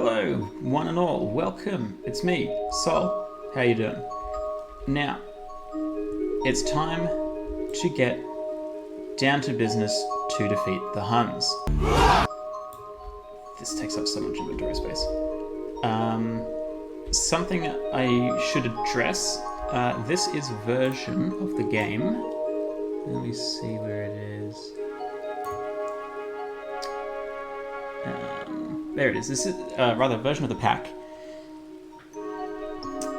Hello, one and all. Welcome. It's me, Sol. How you doing? Now, it's time to get down to business to defeat the Huns. This takes up so much inventory space. Something I should address. This is a version of the game. Let me see where it is. There it is. This is rather a version of the pack.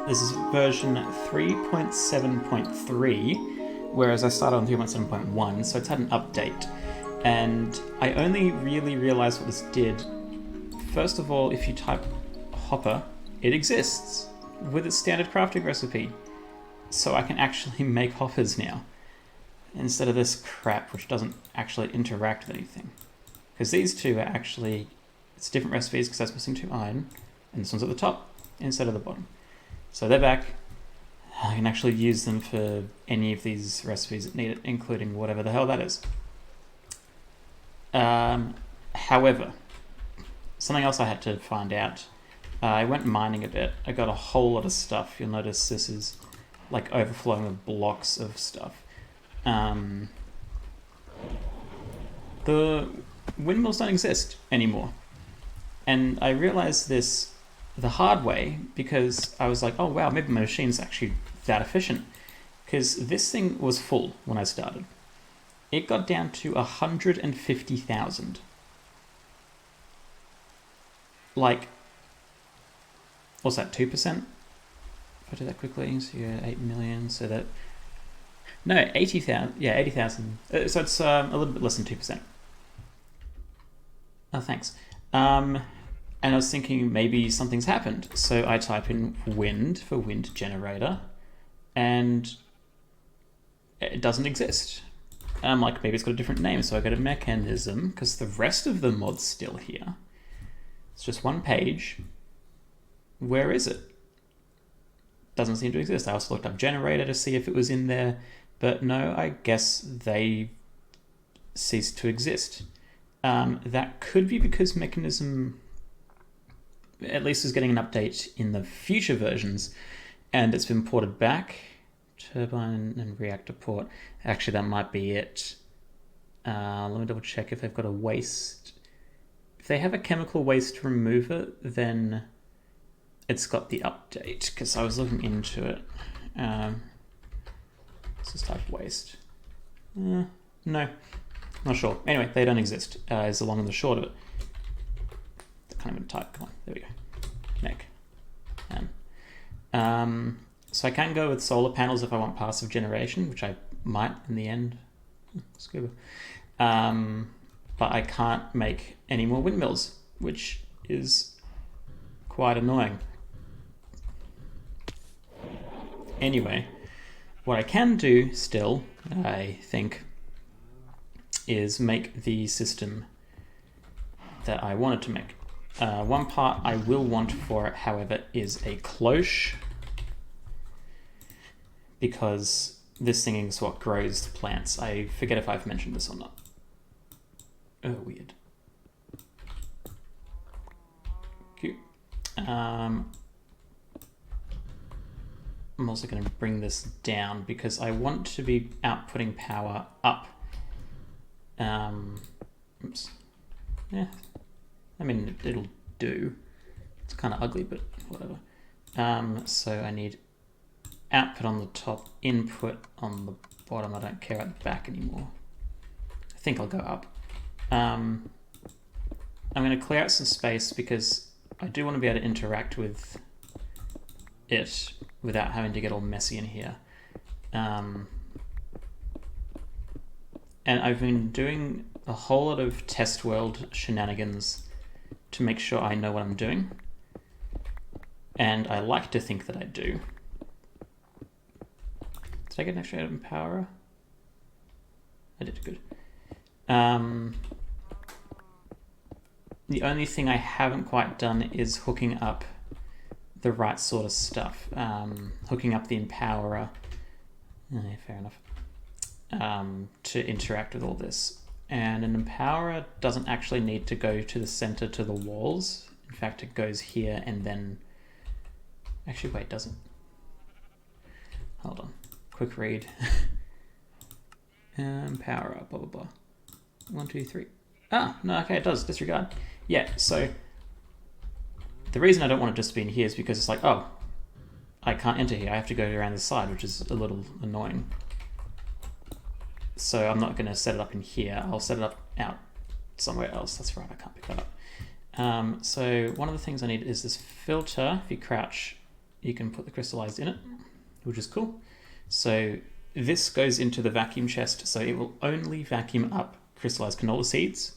This is version 3.7.3, whereas I started on 3.7.1, so it's had an update. And I only really realized what this did. First of all, if you type hopper, it exists with its standard crafting recipe. So I can actually make hoppers now, instead of this crap which doesn't actually interact with anything. Because these two are actually, it's different recipes because that's missing 2 iron, and this one's at the top instead of the bottom. So they're back. I can actually use them for any of these recipes that need it, including whatever the hell that is. However, something else I had to find out. I went mining a bit. I got a whole lot of stuff. You'll notice this is like overflowing with blocks of stuff. The windmills don't exist anymore. And I realized this the hard way because I was like, oh wow, maybe my machine's actually that efficient. Because this thing was full when I started. It got down to 150,000. Like, what's that, 2%? If I do that quickly, so you're 8 million, so that... No, 80,000, yeah, 80,000. So it's a little bit less than 2%. Oh, thanks. And I was thinking maybe something's happened. So I type in wind for wind generator, and it doesn't exist. And I'm like, maybe it's got a different name. So I go to mechanism, because the rest of the mod's still here. It's just one page. Where is it? Doesn't seem to exist. I also looked up generator to see if it was in there, but no, I guess they ceased to exist. That could be because mechanism at least is getting an update in the future versions, and it's been ported back. Turbine and reactor port. Actually, that might be it. Let me double check if they've got a waste. If they have a chemical waste remover, then it's got the update, because I was looking into it. Let's just type waste. No, not sure. Anyway, they don't exist, is the long and the short of it. I can't even type. Come on, there we go. Mech. So I can go with solar panels if I want passive generation, which I might in the end. Scuba. But I can't make any more windmills, which is quite annoying. Anyway, what I can do still, I think, is make the system that I wanted to make. One part I will want for it, however, is a cloche, because this thing is what grows the plants. I forget if I've mentioned this or not. Oh, weird. Cute. I'm also going to bring this down because I want to be outputting power up. Oops. Yeah. I mean, it'll do. It's kind of ugly, but whatever. So I need output on the top, input on the bottom. I don't care about the back anymore. I think I'll go up. I'm going to clear out some space because I do want to be able to interact with it without having to get all messy in here. And I've been doing a whole lot of test world shenanigans to make sure I know what I'm doing. And I like to think that I do. Did I get an extra item power? I did, good. The only thing I haven't quite done is hooking up the right sort of stuff. Hooking up the empowerer. Fair enough. To interact with all this. And an empowerer doesn't actually need to go to the center to the walls. In fact, it goes here and then... Actually, wait, does it? Hold on. Quick read. Power up, blah, blah, blah. 1, 2, 3. Ah, no, okay, it does. Disregard. Yeah, so the reason I don't want it just to be in here is because it's like, oh, I can't enter here. I have to go around the side, which is a little annoying. So I'm not going to set it up in here. I'll set it up out somewhere else. That's right, I can't pick that up. So one of the things I need is this filter. If you crouch, you can put the crystallized in it, which is cool. So this goes into the vacuum chest, so it will only vacuum up crystallized canola seeds,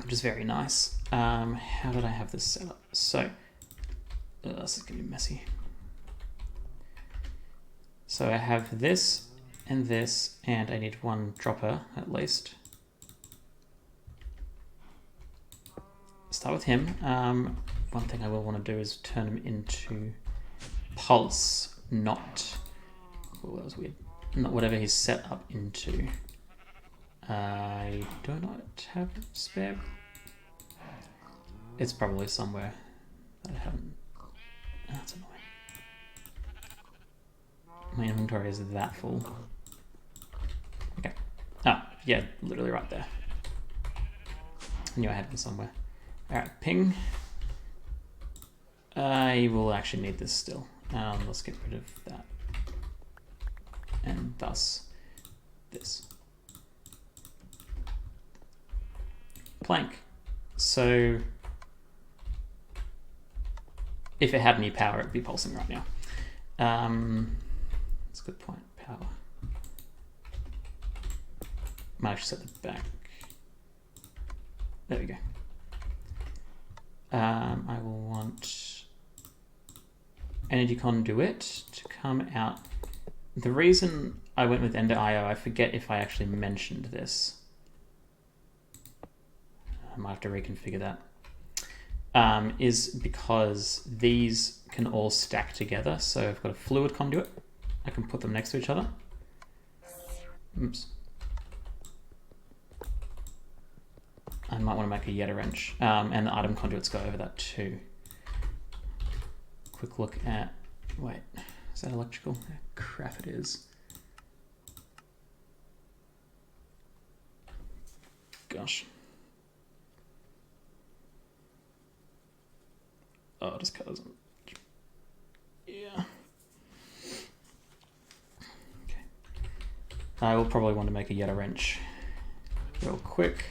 which is very nice. How did I have this set up? So this is going to be messy. So I have this, and I need one dropper at least. Start with him. One thing I will want to do is turn him into pulse, not... Oh, that was weird. Not whatever he's set up into. I do not have spare. It's probably somewhere that I haven't. That's annoying. My inventory is that full. Okay. Oh, yeah, literally right there. I knew I had them somewhere. Alright, ping. I will actually need this still. Let's get rid of that. And thus, this. Plank. So, if it had any power, it'd be pulsing right now. That's a good point. Power. Might actually set the back. There we go. I will want energy conduit to come out. The reason I went with Ender IO, I forget if I actually mentioned this. I might have to reconfigure that. Is because these can all stack together. So I've got a fluid conduit. I can put them next to each other. Oops. I might want to make a Yeta wrench. And the item conduits go over that too. Quick look at... Wait, is that electrical? Crap, it is. Gosh. Oh, just cut those. Yeah. Okay. I will probably want to make a Yeta wrench real quick,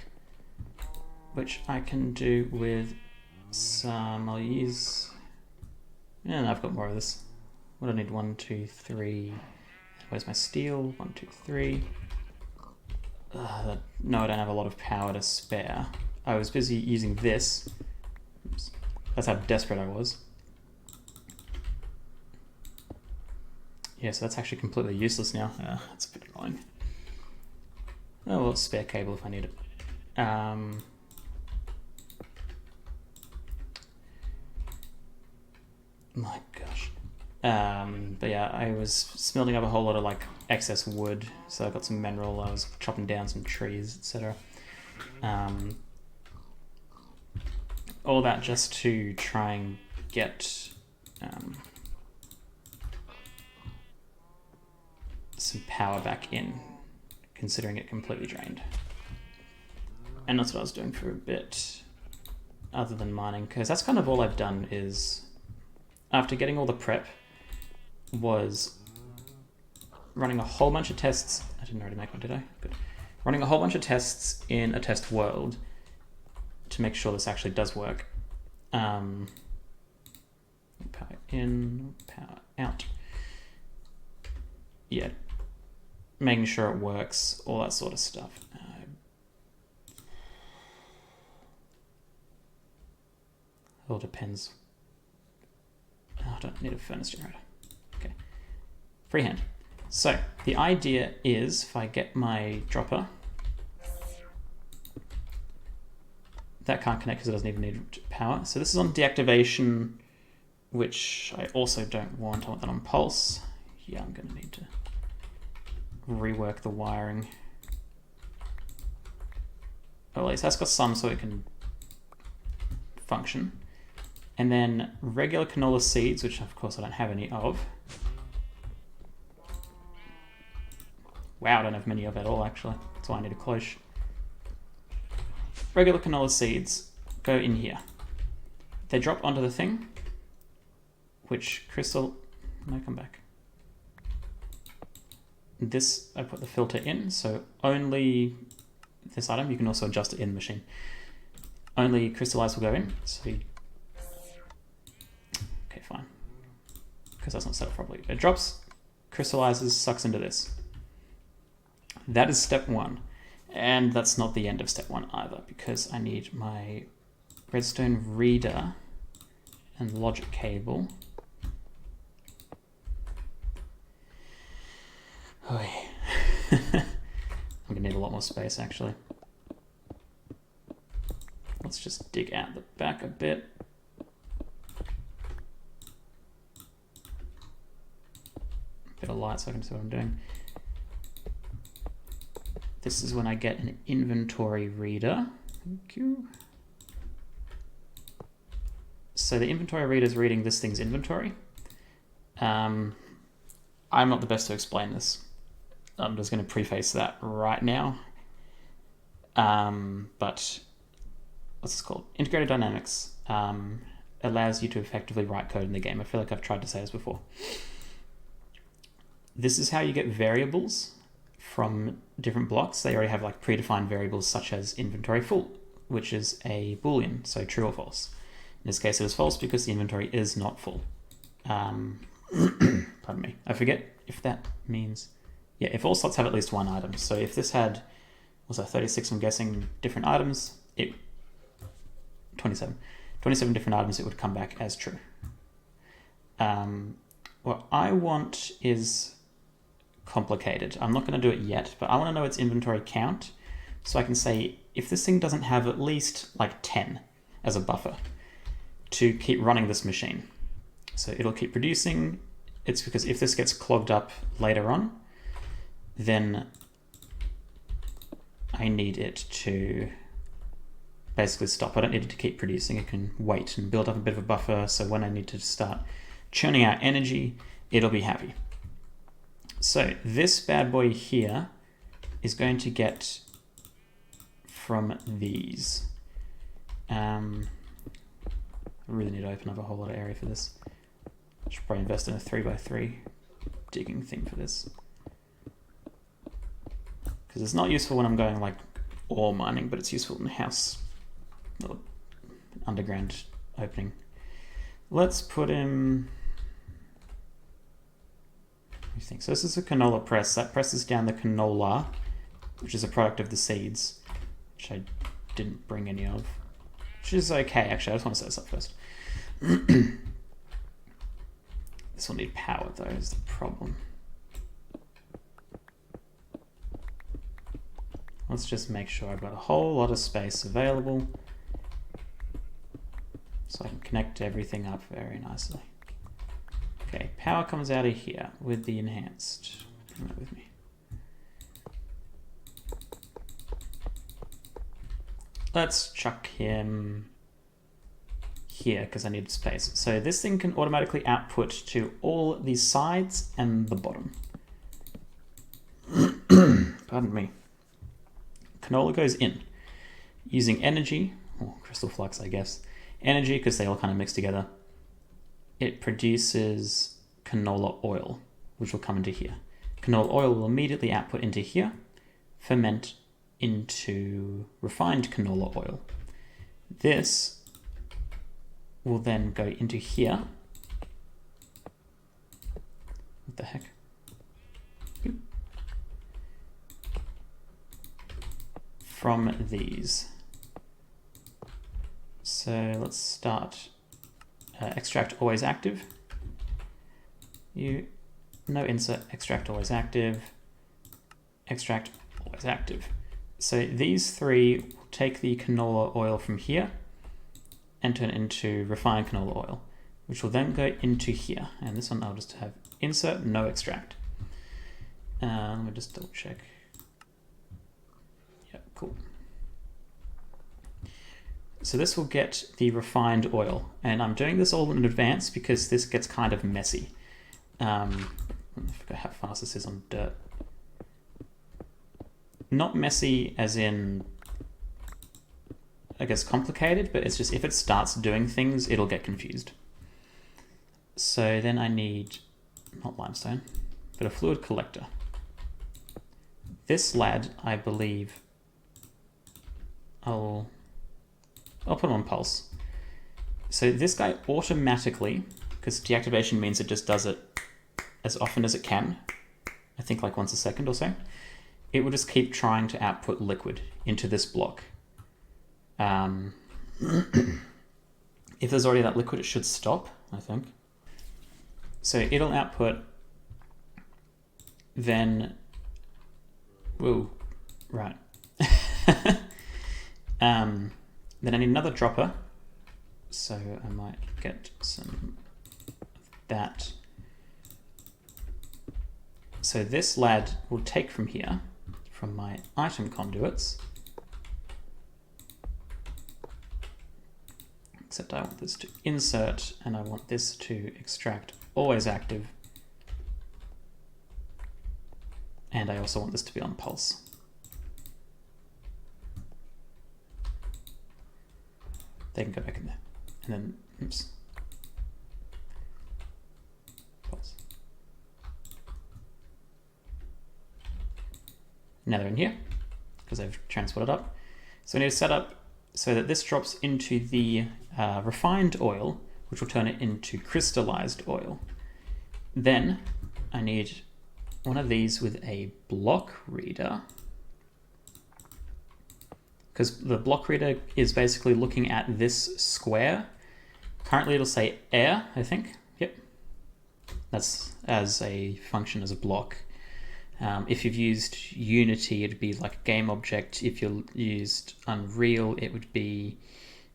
which I can do with some, I'll use, and I've got more of this. What do I need? 1, 2, 3. Where's my steel? 1, 2, 3. No, I don't have a lot of power to spare. I was busy using this. Oops. That's how desperate I was. Yeah, so that's actually completely useless now. That's a bit annoying. Oh, well, spare cable if I need it. My gosh. But yeah, I was smelting up a whole lot of like excess wood, so I got some mineral. I was chopping down some trees, etc. All that just to try and get some power back in, considering it completely drained. And that's what I was doing for a bit, other than mining, because that's kind of all I've done is, after getting all the prep, was running a whole bunch of tests. I didn't already make one, did I? Good. Running a whole bunch of tests in a test world to make sure this actually does work. Power in, power out. Yeah, making sure it works, all that sort of stuff. It all depends. Oh, I don't need a furnace generator. Okay. Freehand. So the idea is, if I get my dropper, that can't connect because it doesn't even need power. So this is on deactivation, which I also don't want. I want that on pulse. Yeah, I'm going to need to rework the wiring. Or at least that's got some, so it can function, and then regular canola seeds, which of course I don't have any of. Wow, I don't have many of at all, actually. That's why I need a cloche. Regular canola seeds go in here. They drop onto the thing, which crystal... No, come back. This, I put the filter in, so only this item, you can also adjust it in the machine. Only crystallized will go in, so you... Okay, fine. Because that's not set up properly. It drops, crystallizes, sucks into this. That is step 1. And that's not the end of step 1 either, because I need my redstone reader and logic cable. I'm gonna need a lot more space, actually. Let's just dig out the back a bit. Bit of light so I can see what I'm doing. This is when I get an inventory reader. Thank you. So the inventory reader is reading this thing's inventory. I'm not the best to explain this. I'm just going to preface that right now. But what's this called? Integrated dynamics allows you to effectively write code in the game. I feel like I've tried to say this before. This is how you get variables from different blocks. They already have like predefined variables such as inventory full, which is a boolean, so true or false. In this case it is false because the inventory is not full. Pardon me. I forget if that means... Yeah, if all slots have at least one item. So if this had, was that 36, I'm guessing, different items, 27 different items, it would come back as true. What I want is complicated. I'm not going to do it yet, but I want to know its inventory count, so I can say if this thing doesn't have at least like 10 as a buffer to keep running this machine. So it'll keep producing. It's because if this gets clogged up later on, then I need it to basically stop. I don't need it to keep producing. It can wait and build up a bit of a buffer, so when I need to start churning out energy, it'll be happy. So this bad boy here is going to get from these. I really need to open up a whole lot of area for this. I should probably invest in a 3x3 digging thing for this. Because it's not useful when I'm going like ore mining, but it's useful in the house or underground opening. Let's put in... What do you think? So this is a canola press. That presses down the canola, which is a product of the seeds, which I didn't bring any of. Which is okay, actually. I just want to set this up first. This will need power, though, is the problem. Let's just make sure I've got a whole lot of space available so I can connect everything up very nicely. Okay, power comes out of here with the enhanced. Bring that with me. Let's chuck him here because I need space. So this thing can automatically output to all the sides and the bottom. Pardon me. Canola goes in using energy, or crystal flux, I guess. Energy, because they all kind of mix together. It produces canola oil, which will come into here. Canola oil will immediately output into here, ferment into refined canola oil. This will then go into here. What the heck? From these. So let's start extract always active. No insert, extract always active, extract always active. So these three will take the canola oil from here and turn it into refined canola oil, which will then go into here. And this one I'll just have insert, no extract. Let me just double check. Yeah, cool. So this will get the refined oil, and I'm doing this all in advance because this gets kind of messy. I forgot how fast this is on dirt. Not messy as in, I guess, complicated, but it's just if it starts doing things, it'll get confused. So then I need, not limestone, but a fluid collector. This lad, I believe, I'll put him on pulse. So this guy automatically, because deactivation means it just does it as often as it can, I think like once a second or so, it will just keep trying to output liquid into this block. If there's already that liquid, it should stop, I think. So it'll output, then, whoa, right. Then I need another dropper, so I might get some of that. So this lad will take from here, from my item conduits, except I want this to insert, and I want this to extract always active, and I also want this to be on pulse. They can go back in there. And then, oops. Pulse. Now they're in here, because I've transported up. So I need to set up so that this drops into the refined oil, which will turn it into crystallized oil. Then I need one of these with a block reader, because the block reader is basically looking at this square. Currently it'll say air, I think. Yep. That's as a function as a block. If you've used Unity, it'd be like a game object. If you used Unreal, it would be,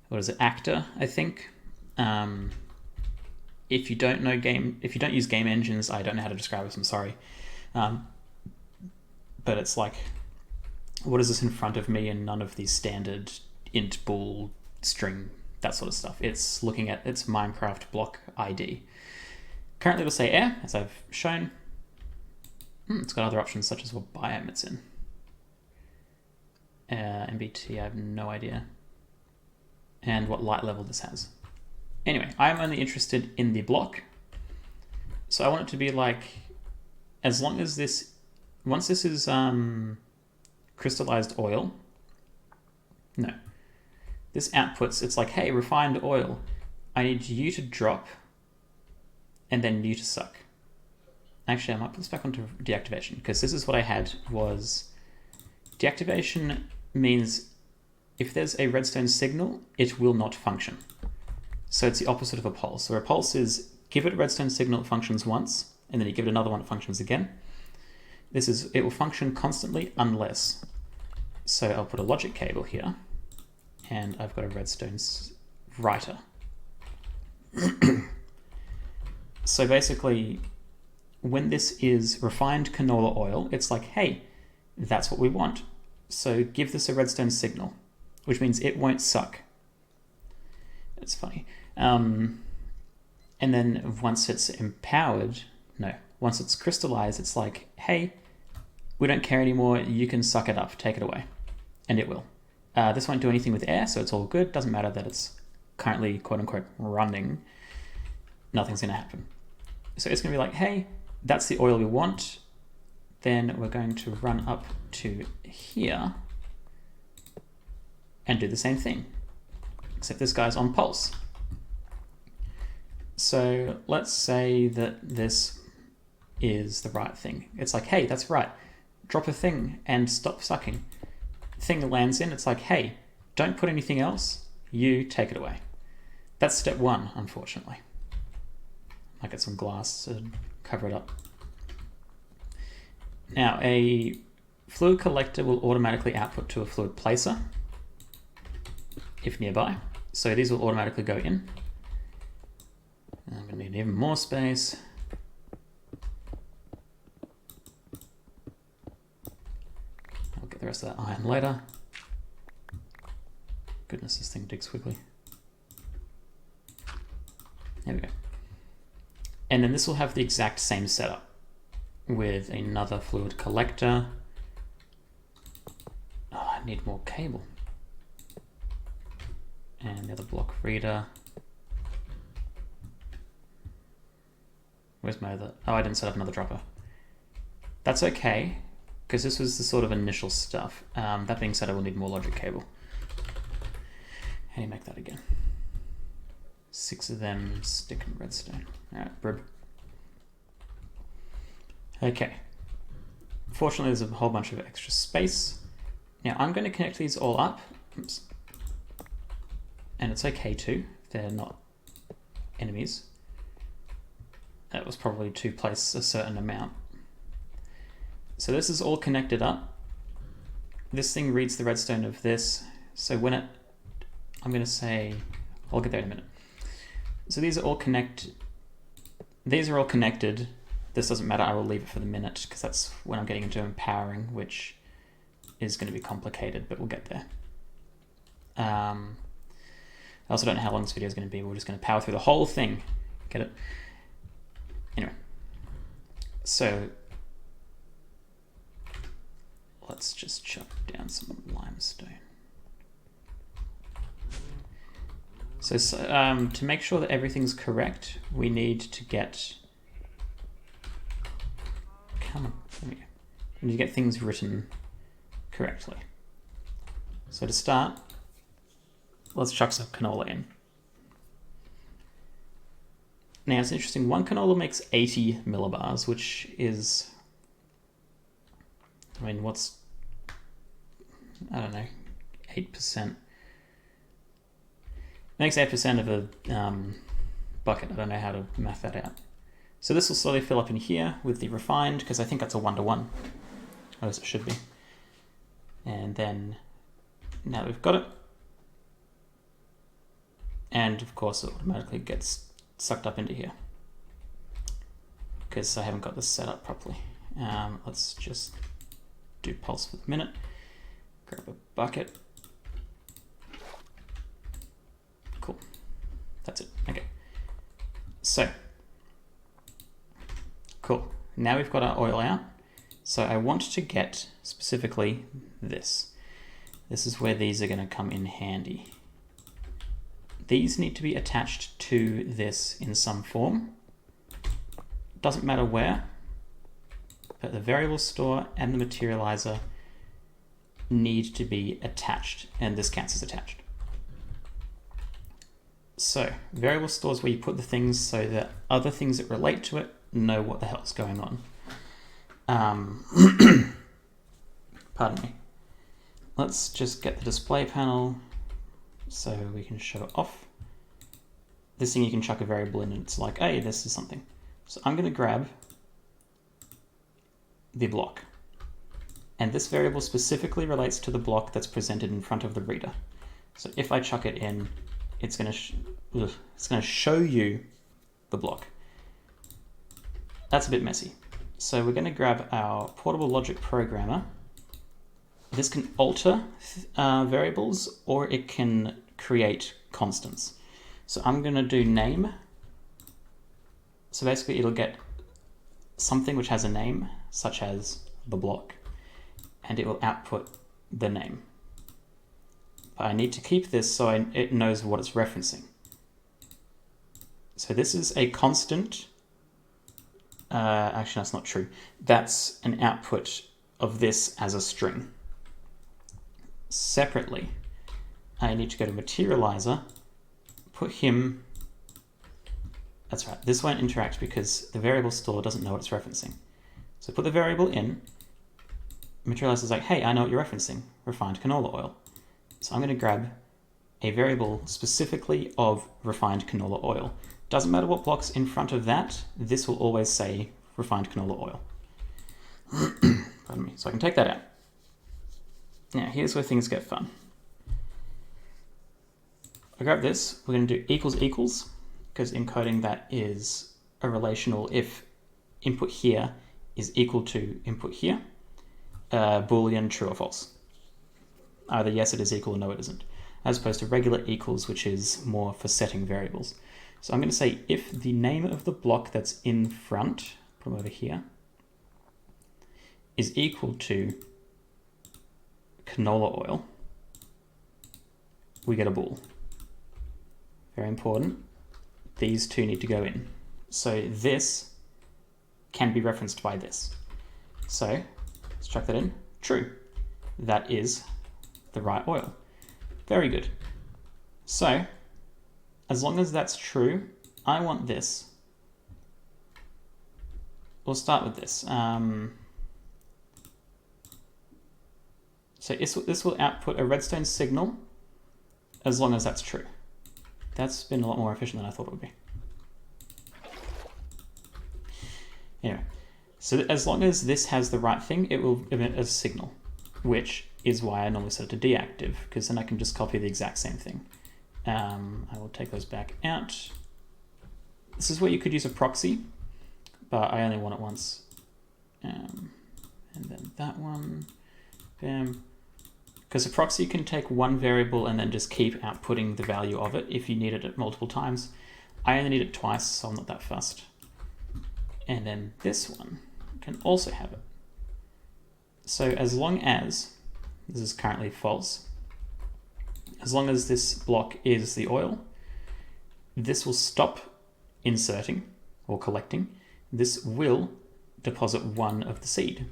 what is it, actor, I think. If you don't use game engines, I don't know how to describe this, I'm sorry. But it's like, what is this in front of me, and none of these standard int, bool, string, that sort of stuff. It's looking at its Minecraft block ID. Currently it'll say air, as I've shown. It's got other options such as what biome it's in. MBT, I have no idea. And what light level this has. Anyway, I'm only interested in the block. So I want it to be like, as long as this, once this is crystallized oil, no, this outputs, it's like, hey, refined oil, I need you to drop and then you to suck. Actually, I might put this back onto deactivation, because this is what I had was deactivation means if there's a redstone signal, it will not function. So it's the opposite of a pulse. So a pulse is give it a redstone signal, it functions once, and then you give it another one, it functions again. This is, it will function constantly unless. So I'll put a logic cable here, and I've got a redstone writer. So basically, when this is refined canola oil, it's like, hey, that's what we want. So give this a redstone signal, which means it won't suck. It's funny. And then once it's empowered, once it's crystallized, it's like, hey, we don't care anymore. You can suck it up, take it away. And it will. This won't do anything with air, so it's all good. Doesn't matter that it's currently, quote unquote, running. Nothing's going to happen. So it's going to be like, hey, that's the oil we want. Then we're going to run up to here and do the same thing, except this guy's on pulse. So let's say that this is the right thing. It's like, hey, that's right. Drop a thing and stop sucking. Thing lands in, it's like, hey, don't put anything else. You take it away. That's step one, unfortunately. Might get some glass to cover it up. Now, a fluid collector will automatically output to a fluid placer if nearby. So these will automatically go in. I'm going to need even more space. I'll get the rest of that iron later. goodness, this thing digs quickly. There we go. And then this will have the exact same setup with another fluid collector. Oh, I need more cable. And the other block reader. Where's my other? Oh, I didn't set up another dropper. That's okay, because this was the sort of initial stuff. That being said, I will need more logic cable. How do you make that again? 6 of them, stick and redstone. Alright, brib. Okay. Fortunately, there's a whole bunch of extra space. Now, I'm going to connect these all up. Oops. And it's okay too, if they're not enemies. That was probably to place a certain amount. So this is all connected up. This thing reads the redstone of this. So when I'm going to say, I'll get there in a minute. So these are all connected. These are all connected. This doesn't matter. I will leave it for the minute because that's when I'm getting into empowering, which is going to be complicated, but we'll get there. I also don't know how long this video is going to be. We're just going to power through the whole thing. Get it? Anyway. So let's just chop down some limestone. So to make sure that everything's correct, we need to get... Come on, there we go. We need to get things written correctly. So to start, let's chuck some canola in. Now it's interesting, one canola makes 80 millibars, which is... I mean, what's... I don't know, 8%. Makes 8% of a bucket. I don't know how to math that out. So this will slowly fill up in here with the refined, because I think that's a 1-to-1. Or as it should be. And then, now that we've got it, and of course it automatically gets sucked up into here, because I haven't got this set up properly. Let's just do pulse for the minute. Grab a bucket. Cool. That's it. Okay. So, cool. Now we've got our oil out. So I want to get specifically this. This is where these are going to come in handy. These need to be attached to this in some form. Doesn't matter where, but the variable store and the materializer need to be attached, and this counts as attached. So, variable store is where you put the things so that other things that relate to it know what the hell's going on. Pardon me. Let's just get the display panel so we can show it off. This thing you can chuck a variable in and it's like, hey, this is something. So I'm going to grab the block. And this variable specifically relates to the block that's presented in front of the reader. So if I chuck it in, it's going to show you the block. That's a bit messy. So we're going to grab our portable logic programmer. This can alter variables, or it can create constants. So I'm going to do name. So basically it'll get something which has a name, such as the block, and it will output the name. But I need to keep this so it knows what it's referencing. So this is a constant. Actually, that's not true. That's an output of this as a string. Separately, I need to go to materializer, put him... That's right, this won't interact because the variable store doesn't know what it's referencing. So put the variable in, materializer is like, hey, I know what you're referencing, refined canola oil. So I'm going to grab a variable specifically of refined canola oil. Doesn't matter what block's in front of that, this will always say refined canola oil. Pardon me. So I can take that out. Now here's where things get fun. I grab this, we're going to do equals equals, because encoding that is a relational if input here is equal to input here, Boolean true or false. Either yes it is equal or no it isn't. as opposed to regular equals, which is more for setting variables. So I'm going to say if the name of the block that's in front, put them over here, is equal to canola oil, we get a bool. Very important. These two need to go in. So this can be referenced by this. So let's chuck that in. True. That is the right oil. Very good. So as long as that's true, I want this. We'll start with this. So this will output a redstone signal as long as that's true. That's been a lot more efficient than I thought it would be. Anyway, so as long as this has the right thing, it will emit a signal, which is why I normally set it to deactive, because then I can just copy the exact same thing. I will take those back out. This is where you could use a proxy, but I only want it once. And then that one, bam. Because a proxy can take one variable and then just keep outputting the value of it if you need it multiple times. I only need it twice, so I'm not that fussed. And then this one can also have it. So as long as, this is currently false, as long as this block is the oil, this will stop inserting or collecting. This will deposit one of the seed.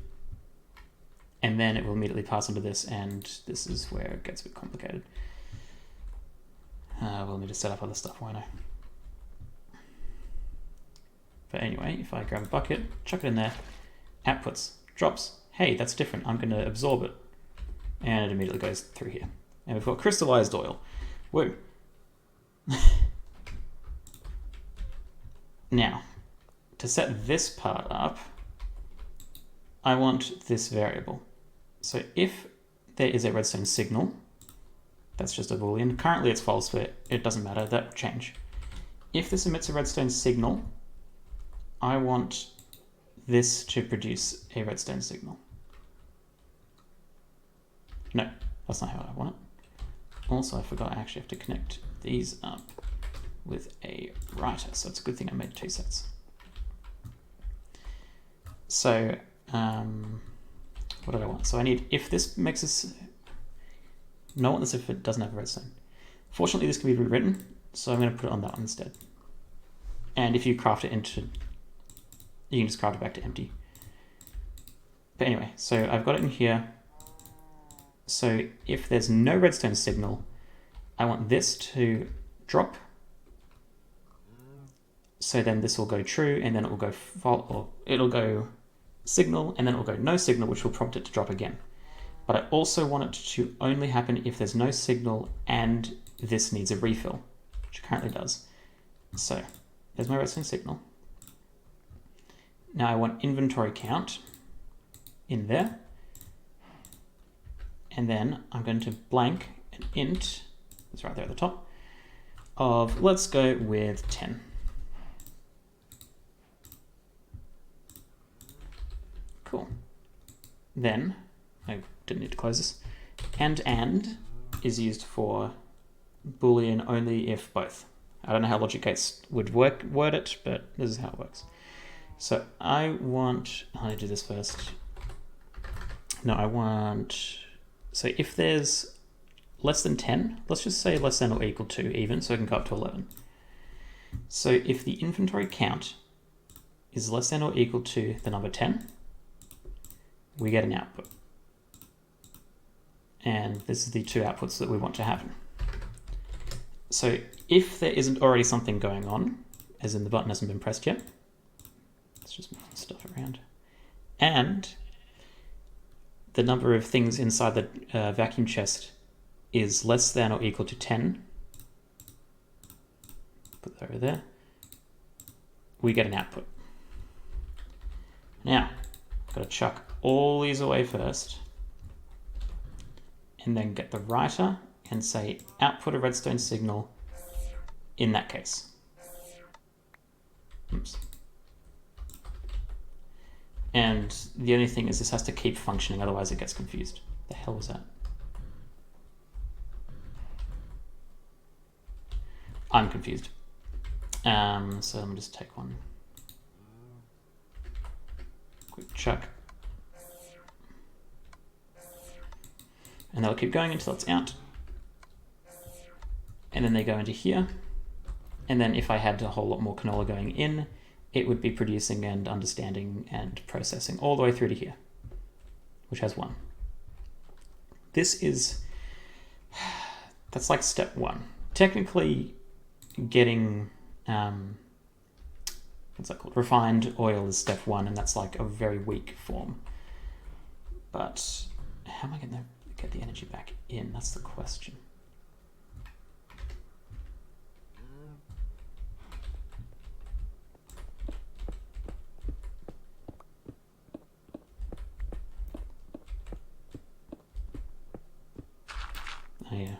And then it will immediately pass onto this, and this is where it gets a bit complicated. We'll need to set up other stuff, won't I? But anyway, if I grab a bucket, chuck it in there, outputs, drops. Hey, that's different. I'm going to absorb it. And it immediately goes through here. And we've got crystallized oil. Woo. Now, to set this part up, I want this variable. So if there is a redstone signal, that's just a boolean. Currently it's false, but it doesn't matter, that will change. If this emits a redstone signal, I want this to produce a redstone signal. No, that's not how I want it. Also, I forgot I actually have to connect these up with a writer, so it's a good thing I made 2 sets. So, what did I want? So I need, if this makes us, no, I want this if it doesn't have a redstone. Fortunately, this can be rewritten, so I'm going to put it on that one instead. And if you craft it into, you can just craft it back to empty. But anyway, so I've got it in here. So if there's no redstone signal, I want this to drop. So then this will go true, and then it will go false, or it'll go signal, and then it will go no signal, which will prompt it to drop again. But I also want it to only happen if there's no signal and this needs a refill, which it currently does. So there's my redstone signal. Now I want inventory count in there. And then I'm going to blank an int, it's right there at the top, of, let's go with 10. Cool. Then, I didn't need to close this, and is used for Boolean only if both. I don't know how logic gates would word it, but this is how it works. So I need to do this first. No, I want, so if there's less than 10, let's just say less than or equal to even, so I can go up to 11. So if the inventory count is less than or equal to the number 10, we get an output. And this is the 2 outputs that we want to happen. So if there isn't already something going on, as in the button hasn't been pressed yet, let's just move the stuff around, and the number of things inside the vacuum chest is less than or equal to 10, put that over there, we get an output. Now, I've got to chuck all these away first, and then get the writer and say output a redstone signal in that case. Oops. And the only thing is this has to keep functioning, otherwise it gets confused. The hell was that? I'm confused. So let me just take one quick chuck. And they'll keep going until it's out. And then they go into here. And then if I had a whole lot more canola going in, it would be producing and understanding and processing all the way through to here, which has 1. That's like step 1. Technically, getting, what's that called? Refined oil is step 1, and that's like a very weak form. But how am I going to get the energy back in? That's the question. Oh, yeah.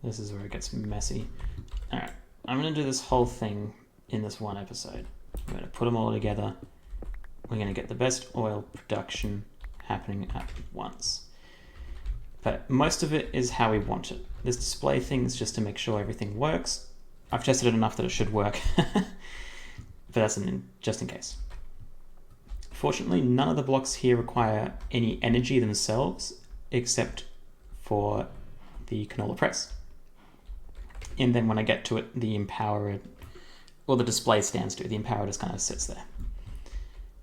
This is where it gets messy. Alright, I'm going to do this whole thing in this one episode. I'm going to put them all together. We're going to get the best oil production happening at once. But most of it is how we want it. This display thing is just to make sure everything works. I've tested it enough that it should work. But that's just in case. Fortunately, none of the blocks here require any energy themselves, except for the canola press. And then when I get to it, the impower, or the display stands to it. The impower just kind of sits there.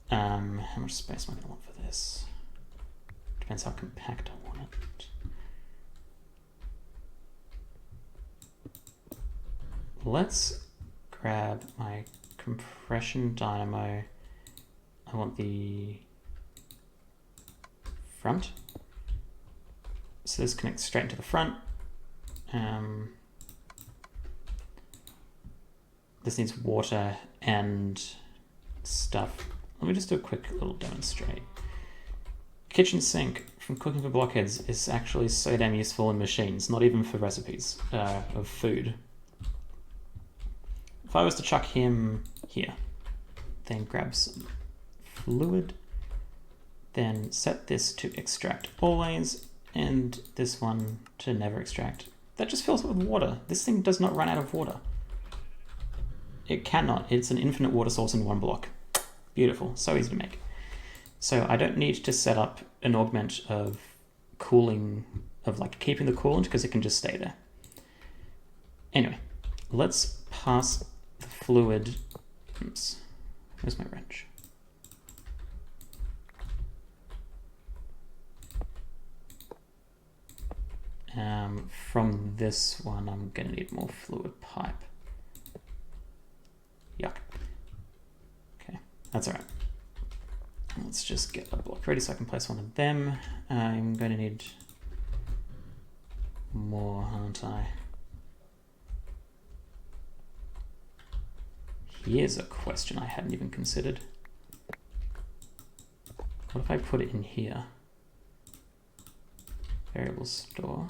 How much space am I going to want for this? Depends how compact I want it. Let's grab my compression dynamo. I want the front. So this connects straight into the front. This needs water and stuff. Let me just do a quick little demonstrate. Kitchen sink from cooking for blockheads is actually so damn useful in machines, not even for recipes of food. If I was to chuck him here, then grab some fluid, then set this to extract always, and this one to never extract. That just fills it with water. This thing does not run out of water. It cannot. It's an infinite water source in one block. Beautiful. So easy to make. So I don't need to set up an augment of cooling, of like keeping the coolant, because it can just stay there. Anyway, let's pass the fluid. Oops. Where's my wrench? From this one, I'm going to need more fluid pipe. Yuck. Okay, that's all right. Let's just get a block ready so I can place one of them. I'm going to need more, aren't I? Here's a question I hadn't even considered. What if I put it in here? Variable store.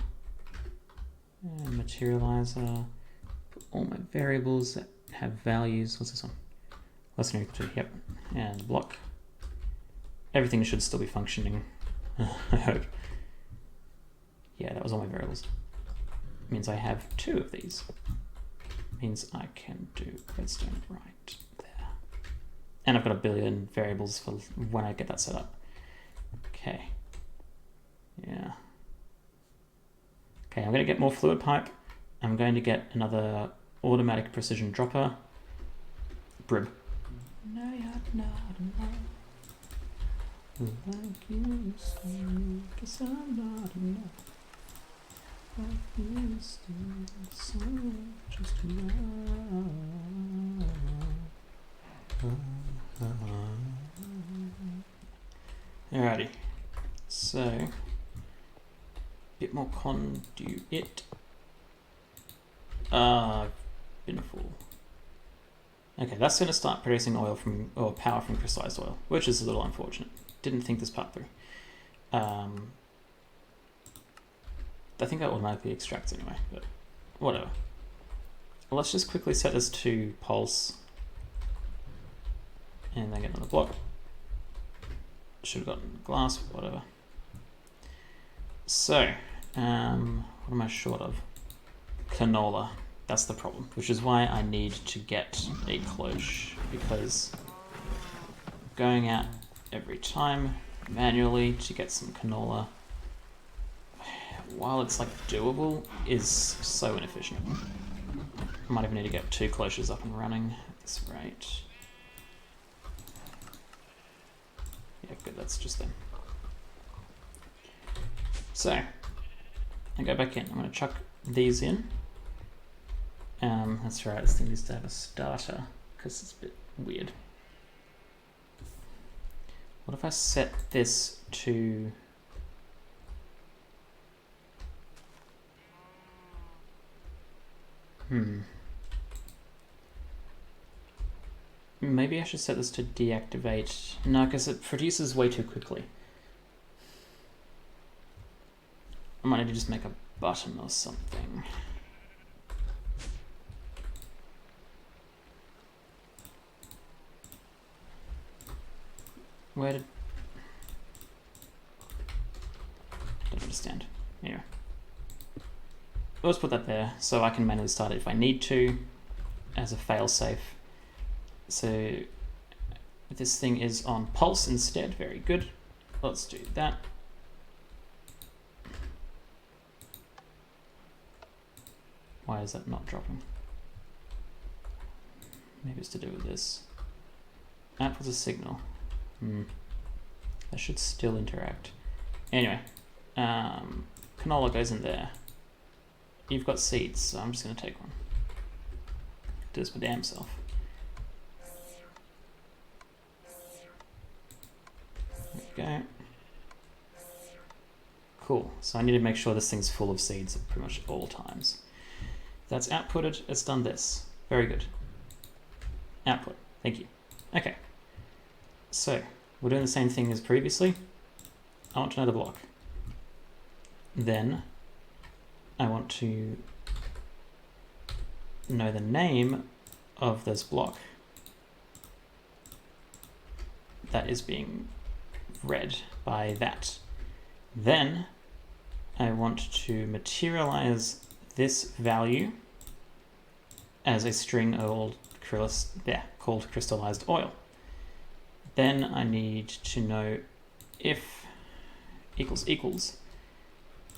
Materializer. Put all my variables that have values. What's this one? Less than or equal to, yep. And block. Everything should still be functioning, I hope. Yeah, that was all my variables. Means I have 2 of these. Means I can do redstone right there. And I've got a billion variables for when I get that set up. Okay. Yeah. Okay, I'm going to get more fluid pipe. I'm going to get another automatic precision dropper. Brib. No, you're not alone. Like you say, 'cause I'm not enough. Like you say, so just alrighty. So, bit more conduit. Been a fool. Okay, that's going to start producing oil from, or power from crystallized oil, which is a little unfortunate. Didn't think this part through. I think that automatically extracts anyway, but whatever. Let's just quickly set this to pulse. And then get another block. Should have gotten glass, whatever. So, what am I short of? Canola. That's the problem, which is why I need to get a cloche, because going out every time manually to get some canola, while it's like doable, is so inefficient. I might even need to get 2 cloches up and running at this rate. Yeah, good, that's just them. So, I go back in. I'm going to chuck these in. That's right, this thing needs to have a starter, because it's a bit weird. What if I set this to... Maybe I should set this to deactivate. No, because it produces way too quickly. I might need to just make a button or something. Where did... Don't understand. Anyway. Let's put that there so I can manually start it if I need to as a failsafe. So this thing is on pulse instead. Very good. Let's do that. Why is that not dropping? Maybe it's to do with this. Outputs a signal. That should still interact. Anyway, canola goes in there. You've got seeds, so I'm just going to take one. Do this my damn self. There we go. Cool. So I need to make sure this thing's full of seeds at pretty much all times. That's outputted. It's done this. Very good. Output. Thank you. Okay. So we're doing the same thing as previously. I want to know the block. Then I want to know the name of this block that is being read by that. Then I want to materialize this value as a string called crystallized oil. Then I need to know if equals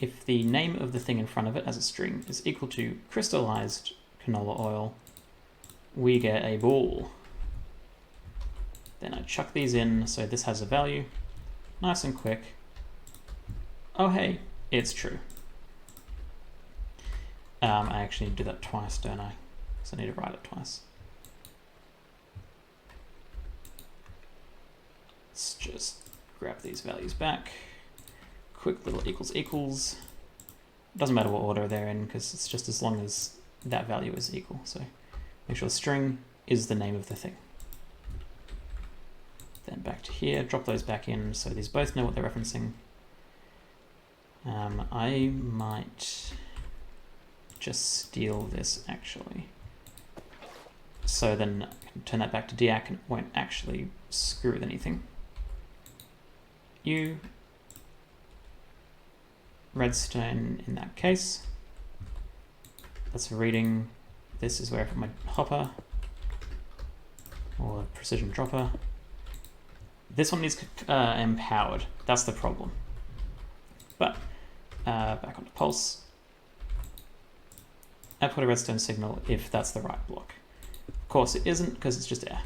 if the name of the thing in front of it as a string is equal to crystallized canola oil, we get a bool. Then I chuck these in so this has a value. Nice and quick. Oh hey, it's true. I actually need to do that twice, don't I? So I need to write it twice. Let's just grab these values back. Quick little equals. Doesn't matter what order they're in because it's just as long as that value is equal. So make sure string is the name of the thing. Then back to here, drop those back in so these both know what they're referencing. I might just steal this actually. So then I can turn that back to deac and it won't actually screw with anything. Redstone in that case. That's a reading. This is where I put my hopper or precision dropper. This one needs empowered. That's the problem. But back onto pulse. Output a redstone signal if that's the right block. Of course it isn't because it's just air.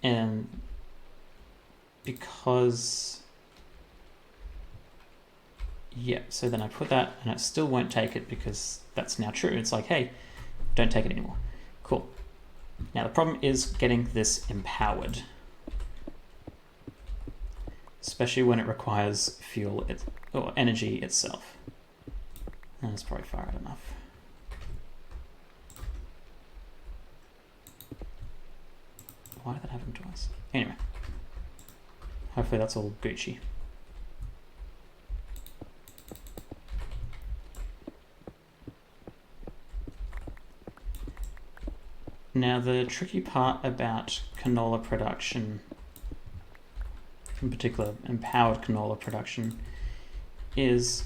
And because, yeah, so then I put that and it still won't take it because that's now true. It's like, hey, don't take it anymore. Cool. Now the problem is getting this empowered, especially when it requires fuel or energy itself. And it's probably far out enough. Why did that happen twice? Anyway, hopefully that's all Gucci. Now the tricky part about canola production, in particular empowered canola production, is,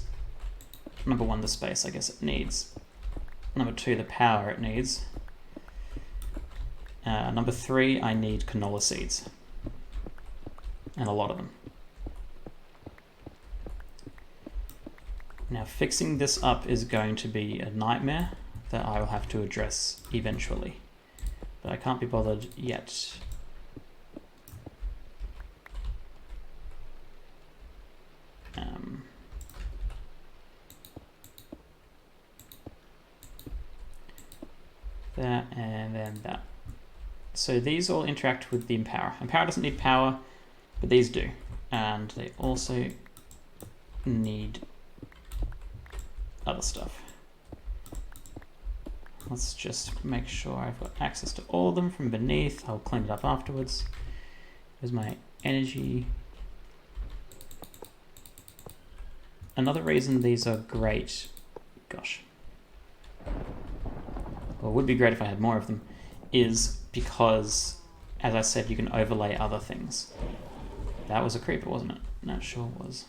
number one, the space I guess it needs. Number two, the power it needs. Number three, I need canola seeds. And a lot of them. Now fixing this up is going to be a nightmare that I will have to address eventually. But I can't be bothered yet. That and then that. So these all interact with the Empower. Empower doesn't need power, but these do. And they also need other stuff. Let's just make sure I've got access to all of them from beneath. I'll clean it up afterwards. Here's my energy. Another reason these are great, gosh, well, it would be great if I had more of them, is because, as I said, you can overlay other things. That was a creeper, wasn't it? No, it sure was.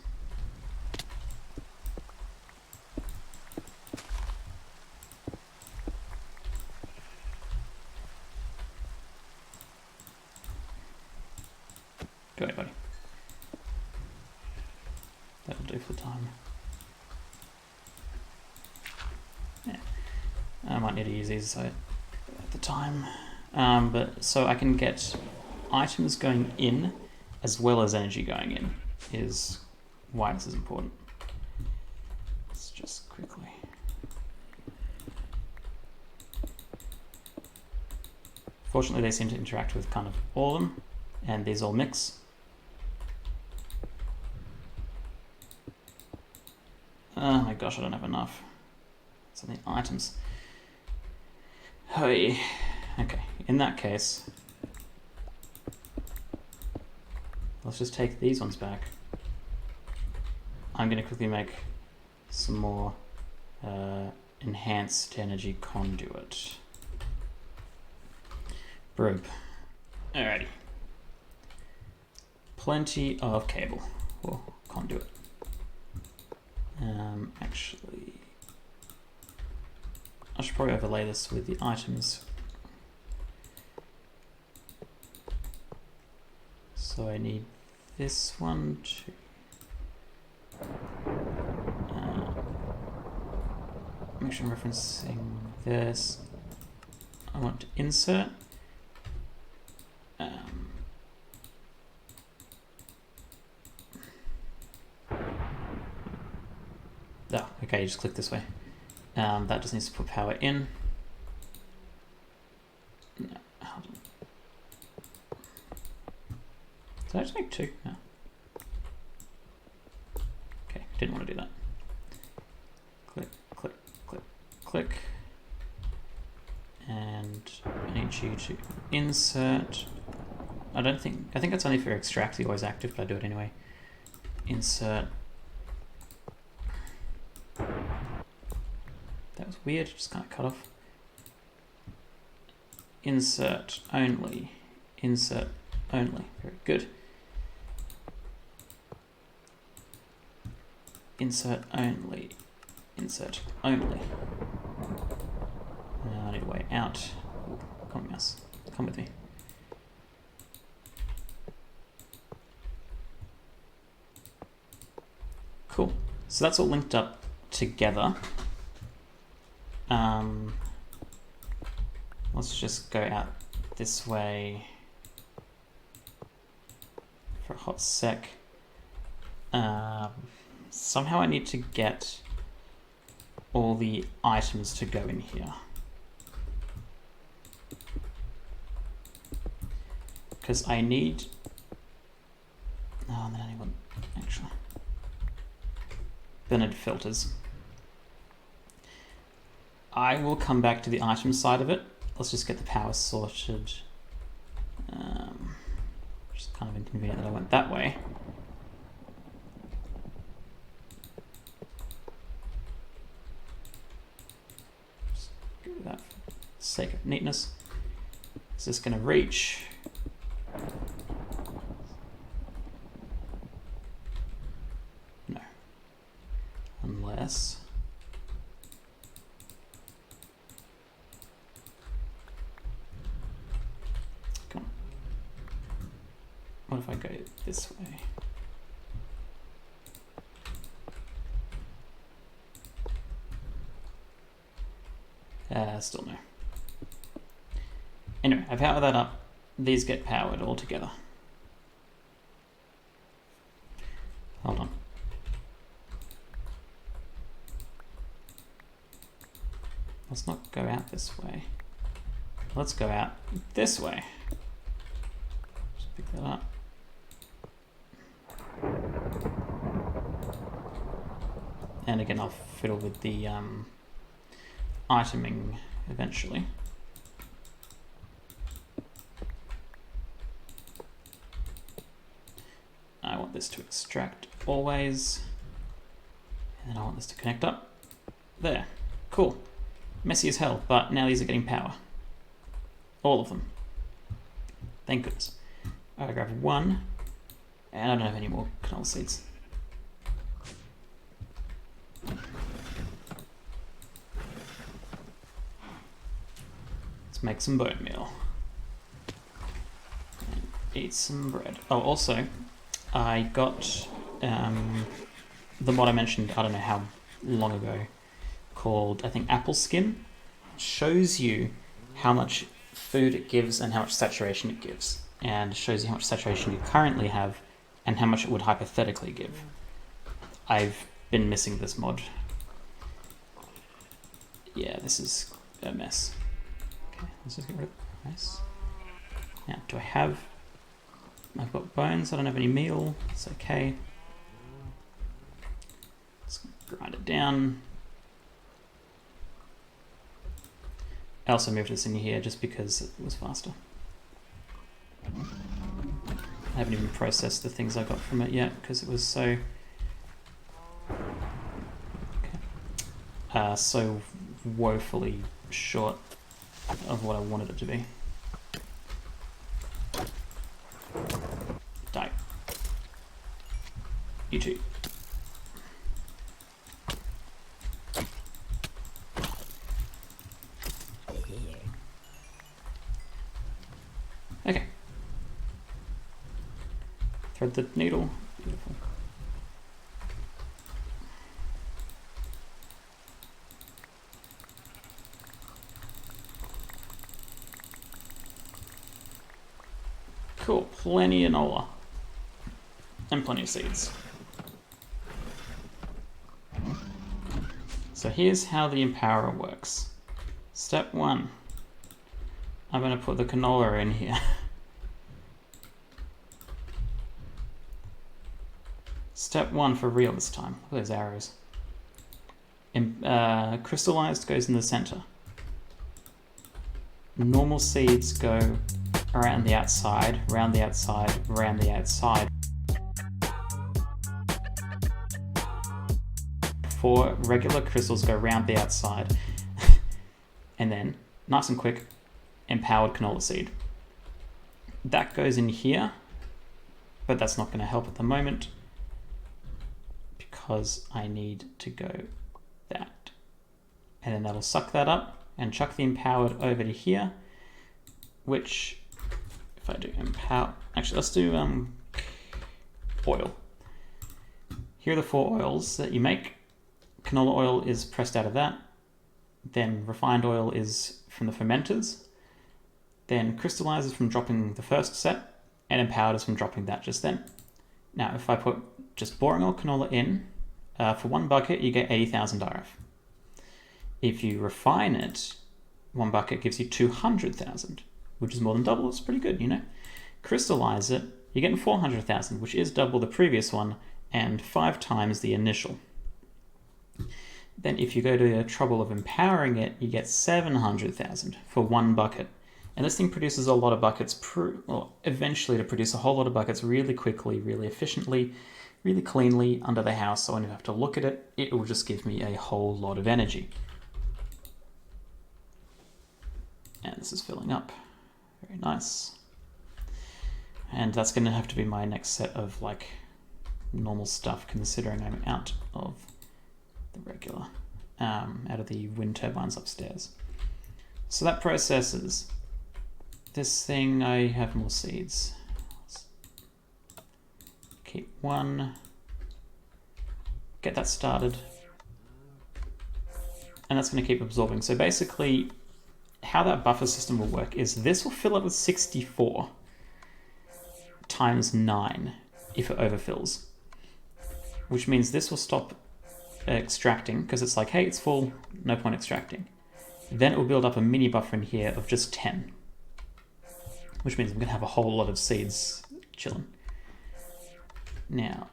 Go ahead, buddy. That'll do for the time. Yeah. I might need to use these at the time. But so I can get items going in as well as energy going in is why this is important. Let's just quickly. Fortunately, they seem to interact with kind of all of them, and these all mix. Oh my gosh, I don't have enough. So the items. Hey. Okay, in that case, let's just take these ones back. I'm going to quickly make some more enhanced energy conduit. Broom. Alrighty. Plenty of cable or conduit. Actually, I should probably overlay this with the items. So I need this one to make sure I'm referencing this. I want to insert. Oh, okay, you just click this way. That just needs to put power in. No, hold on. Did I just make two? No. Okay, didn't want to do that. Click, click, click, click. And I need you to insert. I think that's only for extract, the always active, but I do it anyway. Insert. That was weird, just kind of cut off. Insert only. Insert only. Very good. Insert only. Insert only. I need a way out. Ooh, come on, mouse. Come with me. Cool. So that's all linked up together. Let's just go out this way for a hot sec. Somehow I need to get all the items to go in here. Because I need... Oh, then I need one, actually. Then I need filters. I will come back to the item side of it. Let's just get the power sorted. Just kind of inconvenient that I went that way. Just go with that for the sake of neatness. Is this going to reach? No. less. Come on. What if I go this way? Still no. Anyway, I power that up. These get powered all together. Hold on. Let's not go out this way. Let's go out this way. Just pick that up. And again, I'll fiddle with the iteming eventually. I want this to extract always. And then I want this to connect up. There. Cool. Messy as hell, but now these are getting power. All of them. Thank goodness. I grab one, and I don't have any more canola seeds. Let's make some bone meal. And eat some bread. Oh, also, I got the mod I mentioned, I don't know how long ago, called, I think, Apple Skin. It shows you how much food it gives and how much saturation it gives, and shows you how much saturation you currently have and how much it would hypothetically give. I've been missing this mod. Yeah, this is a mess. Okay, let's just get rid of the rice. Now, do I have... I've got bones, I don't have any meal, it's okay. Let's grind it down. I also moved this in here just because it was faster. I haven't even processed the things I got from it yet because it was so... Okay. So woefully short of what I wanted it to be. Die. You too. Okay. Thread the needle. Beautiful. Cool. Plenty of Nola. And plenty of seeds. So here's how the Empowerer works. Step 1. I'm going to put the canola in here. Step 1 for real this time. Look at those arrows. Crystallized goes in the center. Normal seeds go around the outside, around the outside, around the outside. 4 regular crystals go around the outside. And then, nice and quick, empowered canola seed. That goes in here, but that's not going to help at the moment because I need to go that. And then that'll suck that up and chuck the empowered over to here, which if I do empower, actually let's do oil. Here are the 4 oils that you make. Canola oil is pressed out of that. Then refined oil is from the fermenters. Then crystallized is from dropping the first set, and empowered is from dropping that just then. Now, if I put just boring oil canola in, for 1 bucket, you get 80,000 RF. If you refine it, 1 bucket gives you 200,000, which is more than double. It's pretty good, you know. Crystallize it, you're getting 400,000, which is double the previous one and 5 times the initial. Then if you go to the trouble of empowering it, you get 700,000 for 1 bucket. And this thing produces a lot of buckets, eventually to produce a whole lot of buckets really quickly, really efficiently, really cleanly under the house. So when you have to look at it, it will just give me a whole lot of energy. And this is filling up. Very nice. And that's going to have to be my next set of like normal stuff, considering I'm out of the regular, out of the wind turbines upstairs. So that processes. This thing, I have more seeds. Let's keep one. Get that started. And that's going to keep absorbing. So basically, how that buffer system will work is this will fill up with 64 times 9 if it overfills. Which means this will stop extracting, because it's like, hey, it's full, no point extracting. Then it will build up a mini buffer in here of just 10. Which means I'm going to have a whole lot of seeds chilling. Now,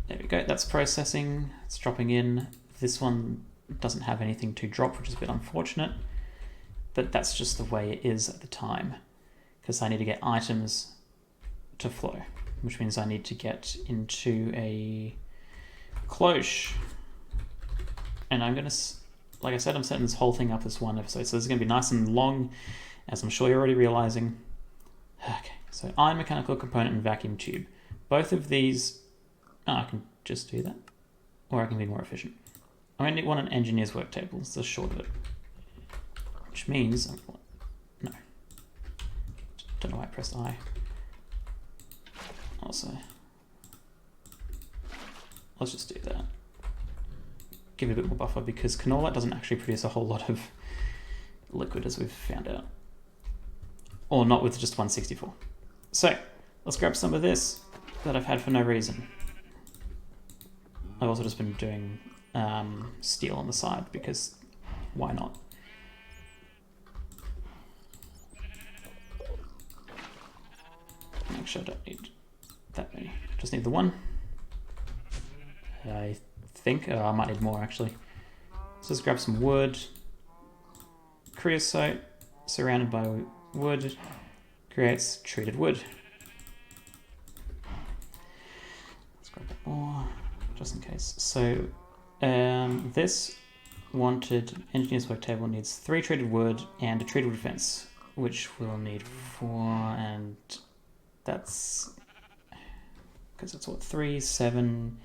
there we go, that's processing, it's dropping in. This one doesn't have anything to drop, which is a bit unfortunate. But that's just the way it is at the time. Because I need to get items to flow. Which means I need to get into a cloche. And I'm going to, like I said, I'm setting this whole thing up as one episode. So this is going to be nice and long, as I'm sure you're already realizing. Okay, so iron mechanical component and vacuum tube. Both of these, I can just do that. Or I can be more efficient. I only want an engineer's work table, it's the short of it. Which means, no. Don't know why I pressed I. Also, let's just do that. Give it a bit more buffer, because canola doesn't actually produce a whole lot of liquid, as we've found out. Or not with just 164. So, let's grab some of this that I've had for no reason. I've also just been doing steel on the side, because why not? Make sure I don't need that many. Just need the one. I think I might need more actually. So let's grab some wood. Creosote surrounded by wood creates treated wood. Let's grab that more just in case. So this wanted engineer's work table needs 3 treated wood and a treated wood fence, which we'll need 4, and that's because it's what, 3, 7.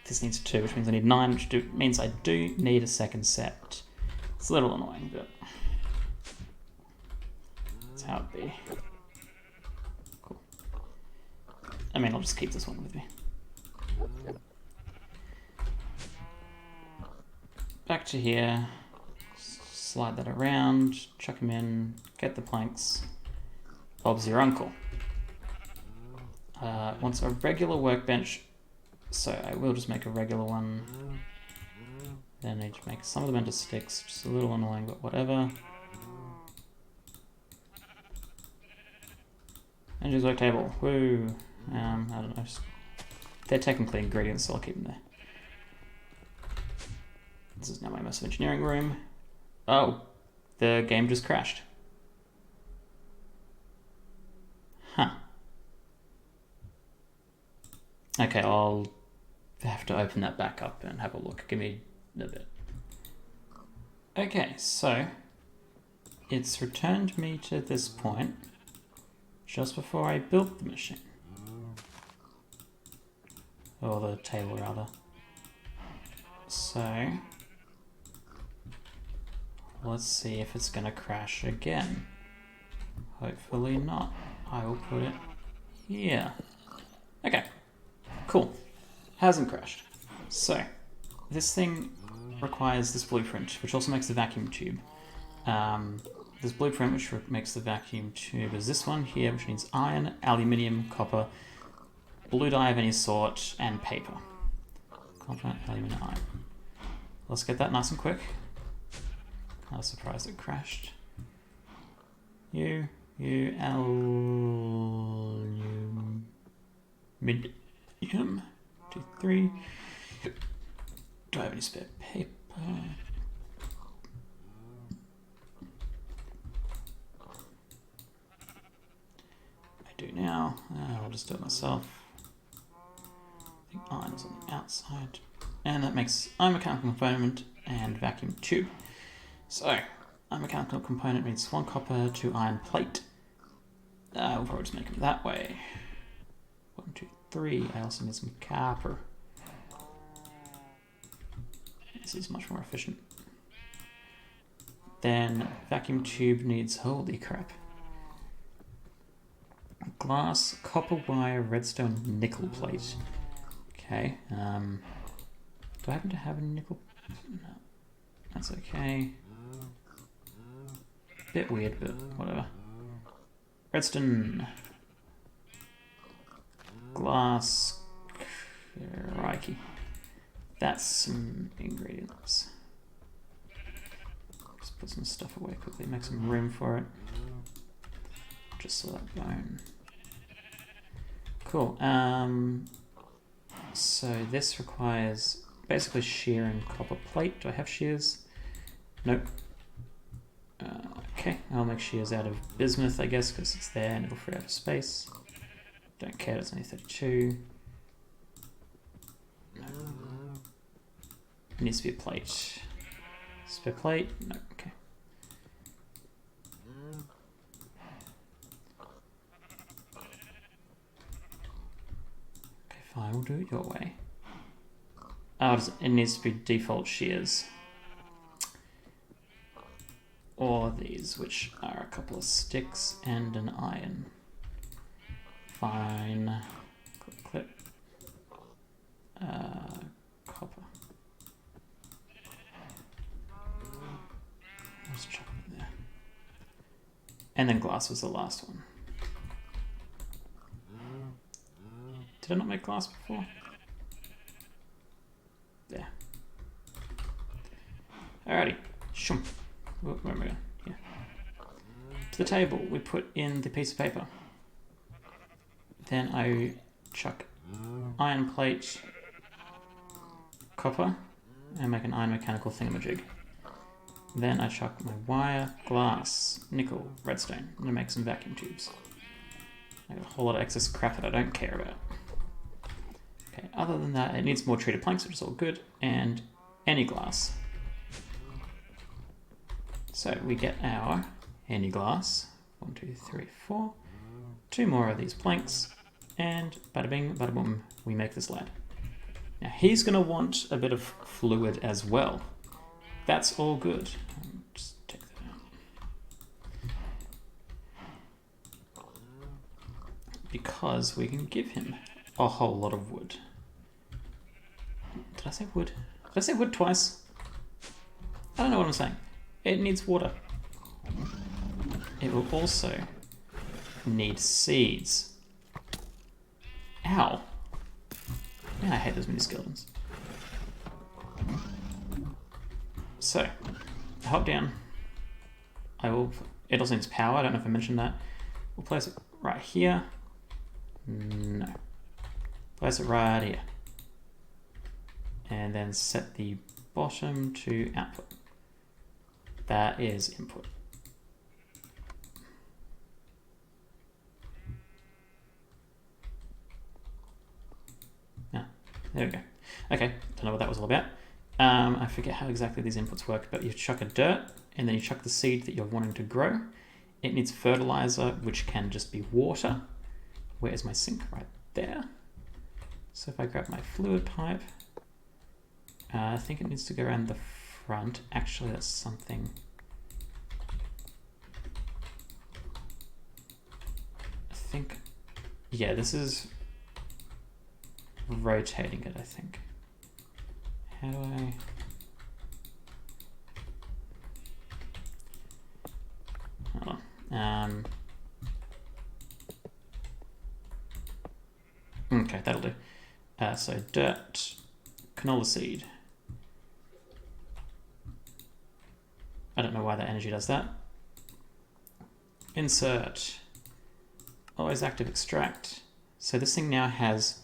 This needs 2, which means I need 9, which means I do need a second set. It's a little annoying, but that's how it be. Cool. I mean, I'll just keep this one with me. Back to here. Slide that around, chuck him in, get the planks. Bob's your uncle. Wants a regular workbench, so I will just make a regular one. Then I need to make some of them into sticks, which is a little annoying, but whatever. Engineer's work table, woo! I don't know, they're technically ingredients, so I'll keep them there. This is now my massive engineering room. Oh, the game just crashed. Huh. Okay, I'll have to open that back up and have a look. Give me a bit. Okay, so it's returned me to this point just before I built the machine. Or the table, rather. So let's see if it's going to crash again. Hopefully not. I will put it here. Okay, cool. Hasn't crashed. So this thing requires this blueprint, which also makes the vacuum tube. This blueprint, which makes the vacuum tube, is this one here, which needs iron, aluminium, copper, blue dye of any sort, and paper. Copper, aluminium, iron. Let's get that nice and quick. I was surprised it crashed. Aluminium. 2, 3. Do I have any spare paper? I do now. I'll just do it myself. I think iron is on the outside. And that makes iron mechanical component and vacuum tube. So, iron mechanical component needs 1 copper, 2 iron plate. We'll probably just make them that way. 1, 2, 3. I also need some copper. This is much more efficient. Then vacuum tube needs, holy crap. Glass, copper wire, redstone, nickel plate. Okay. Do I happen to have a nickel? No. That's okay. Bit weird, but whatever. Redstone. Glass. Crikey. That's some ingredients. Just put some stuff away quickly, make some room for it. Just so that bone. Cool. So this requires basically shear and copper plate. Do I have shears? Nope. Okay, I'll make shears out of bismuth, I guess, because it's there and it'll free up space. Don't care, it's only 32. No. It needs to be a plate. Spare plate? No, okay. Okay, fine, we'll do it your way. Oh, it needs to be default shears. Or these, which are a couple of sticks and an iron. Fine. Clip, clip. Copper. Let's chuck it there. And then glass was the last one. Did I not make glass before? There. Alrighty. Shum. Where am I going? Here. To the table, we put in the piece of paper. Then I chuck iron plate, copper, and make an iron mechanical thingamajig. Then I chuck my wire, glass, nickel, redstone, and I make some vacuum tubes. I got a whole lot of excess crap that I don't care about. Okay, other than that, it needs more treated planks, which is all good, and any glass. So we get our any glass. 1, 2, 3, 4. 2 more of these planks, and bada bing, bada boom, we make this lad. Now he's going to want a bit of fluid as well. That's all good. Just take that out. Because we can give him a whole lot of wood. Did I say wood? Did I say wood twice? I don't know what I'm saying. It needs water. It will also need seeds. Ow. Yeah, I hate those mini skeletons. So, hop down. It also needs power, I don't know if I mentioned that. We'll place it right here. No. Place it right here. And then set the bottom to output. That is input. There we go. Okay, don't know what that was all about. I forget how exactly these inputs work, but you chuck a dirt, and then you chuck the seed that you're wanting to grow. It needs fertilizer, which can just be water. Where's my sink? Right there. So if I grab my fluid pipe, I think it needs to go around the front. Actually, that's something... I think... Yeah, this is... rotating it, I think. How do I... Hold on. Okay, that'll do. So dirt, canola seed. I don't know why that energy does that. Insert. Always active extract. So this thing now has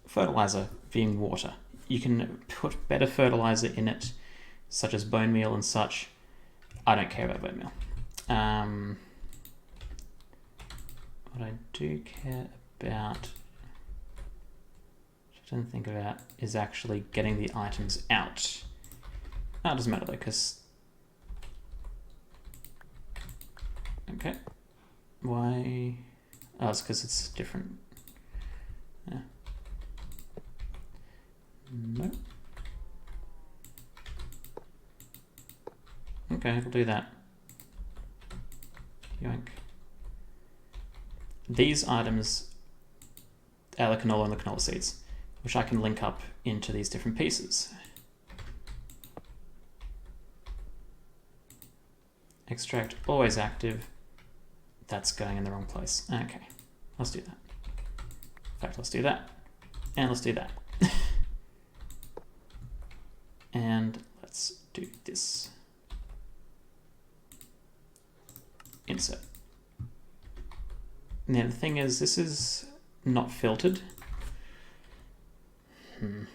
fertilizer being water. You can put better fertilizer in it, such as bone meal and such. I don't care about bone meal. What I do care about, which I didn't think about, is actually getting the items out. Oh, it doesn't matter though, because... Okay. Why? Oh, it's because it's different. Yeah. No. Okay, we'll do that. Yoink. These items are the canola and the canola seeds, which I can link up into these different pieces. Extract always active. That's going in the wrong place. Okay, let's do that. In fact, let's do that. And let's do that. And let's do this. Insert. Now the thing is, this is not filtered. I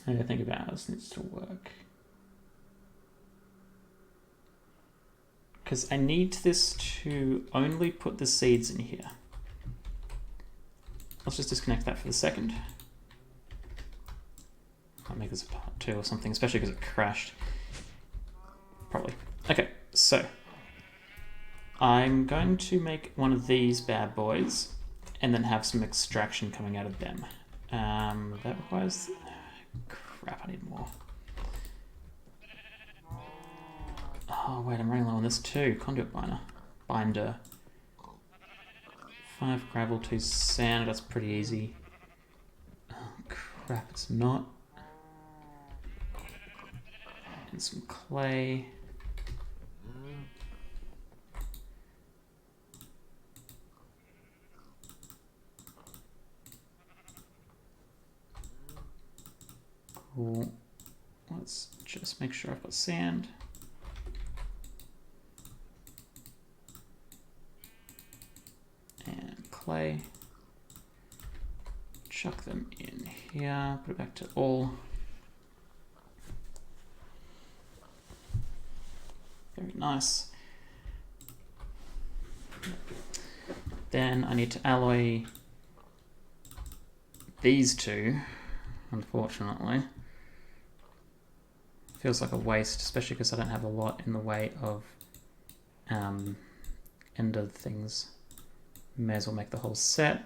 gotta think about how this needs to work. Because I need this to only put the seeds in here. Let's just disconnect that for the second. I'll make this a part 2 or something, especially because it crashed. Probably. Okay, so I'm going to make one of these bad boys and then have some extraction coming out of them. That requires... Crap, I need more. Oh, wait, I'm running low on this too. Conduit binder. 5 gravel, 2 sand. That's pretty easy. Oh, crap, it's not. And some clay. Cool. Let's just make sure I've got sand. And clay. Chuck them in here. Put it back to all. Very nice. Then I need to alloy these two, unfortunately. Feels like a waste, especially because I don't have a lot in the way of ender things. May as well make the whole set.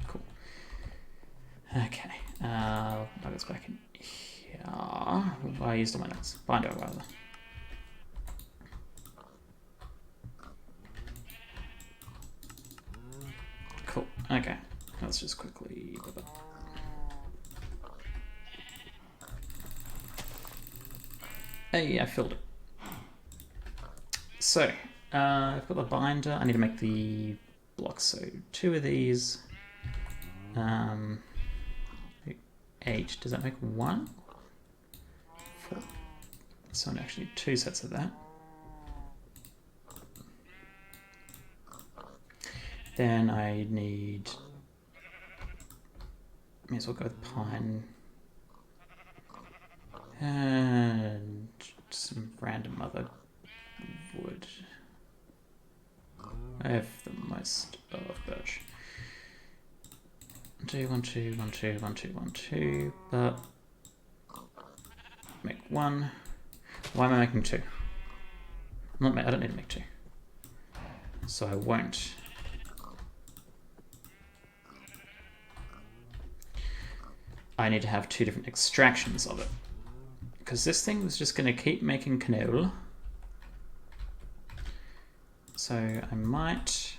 Cool. Okay, nuggets back in here. I used all my nuggets. Binder rather. Cool. Okay, let's just quickly. Hey, I filled it. So, I've got the binder. I need to make the blocks. So 2 of these. 8. Does that make 1? 4. So I actually need 2 sets of that. Then I need. May as well go with pine. And some random other wood. I have the most of birch. 2, 1, 2, 1, 2, 1, 2, 1, 2, but make 1. Why am I making 2? I don't need to make 2. So I won't. I need to have 2 different extractions of it. Because this thing was just going to keep making canola. So I might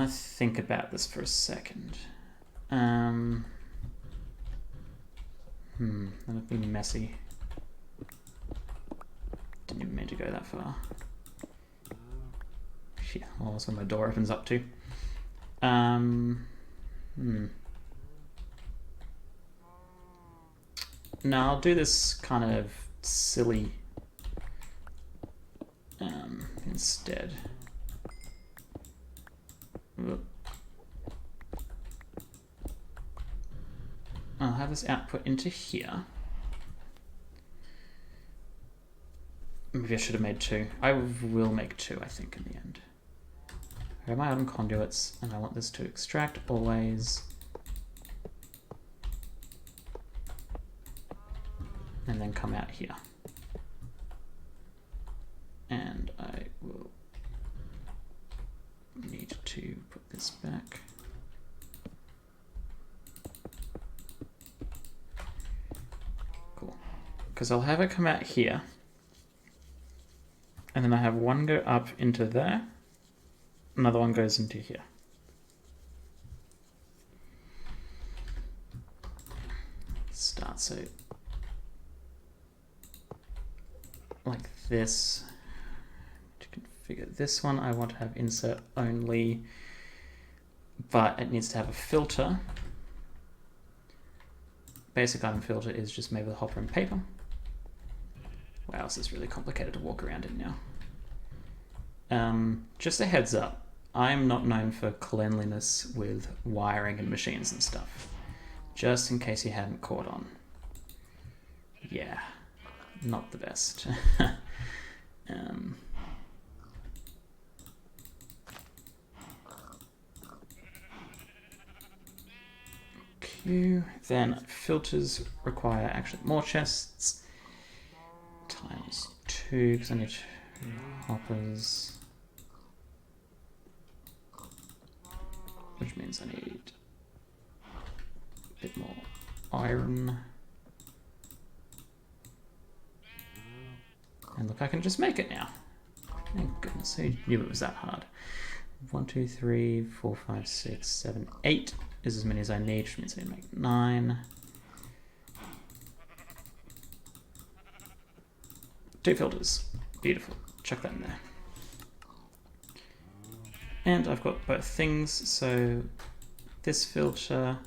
think about this for a second. That would be messy. Didn't even mean to go that far. Shit, well, that's where my door opens up to. No, I'll do this kind of silly instead. I'll have this output into here. Maybe I should have made 2. I will make 2, I think, in the end. I have my item conduits, and I want this to extract always. And then come out here. And I will because I'll have it come out here, and then I have one go up into there, another one goes into here. Start so like this. To configure this one, I want to have insert only, but it needs to have a filter. Basic item filter is just made with hopper and paper. Wow, this is really complicated to walk around in now. Just a heads up, I'm not known for cleanliness with wiring and machines and stuff. Just in case you hadn't caught on. Yeah, not the best. Then filters require actually more chests times 2 because I need 2 hoppers, which means I need a bit more iron. And look, I can just make it now. Thank goodness, who knew it was that hard? 1, 2, 3, 4, 5, 6, 7, 8 is as many as I need, which means I need to make 9. 2 filters. Beautiful. Chuck that in there. And I've got both things, so this filter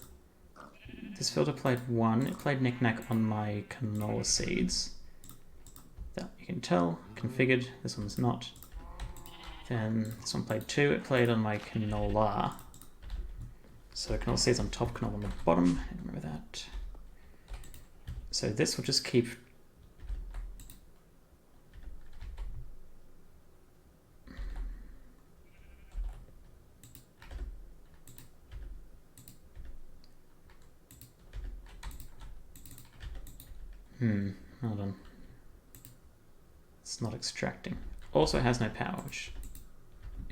played 1. It played knick-knack on my canola seeds. That you can tell, configured. This one's not. Then this one played 2. It played on my canola. So canola seeds on top, canola on the bottom. Remember that. So this will just keep. Hold on. It's not extracting. Also, it has no power, which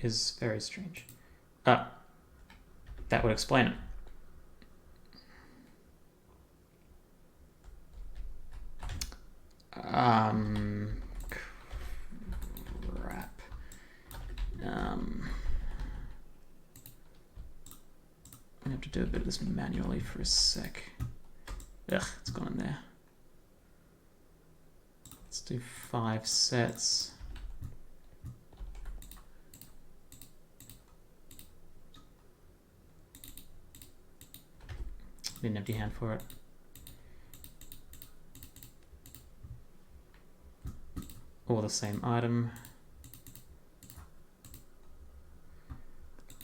is very strange. That would explain it. Crap. I have to do a bit of this manually for a sec. Ugh, it's gone in there. Let's do 5 sets. Need an empty hand for it. Or the same item.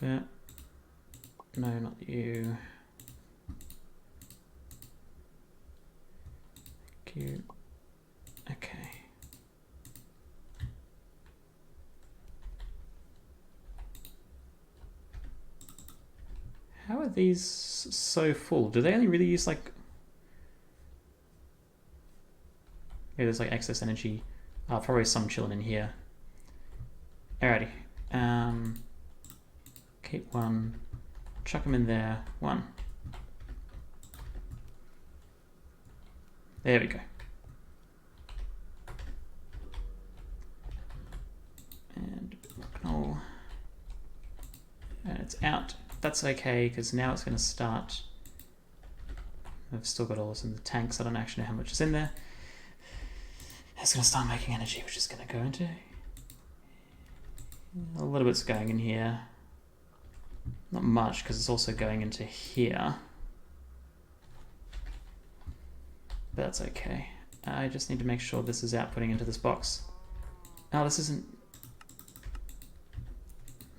Yeah. No, not you. Cute. Okay. How are these so full? Do they only really use like... Yeah, there's like excess energy. Probably some chilling in here. Alrighty. Keep 1. Chuck them in there. 1. There we go. And canola. And it's out. That's okay, because now it's going to start. I've still got all this in the tank, so I don't actually know how much is in there. It's going to start making energy, which is going to go into... A little bit's going in here. Not much, because it's also going into here. But that's okay. I just need to make sure this is outputting into this box. Oh, this isn't...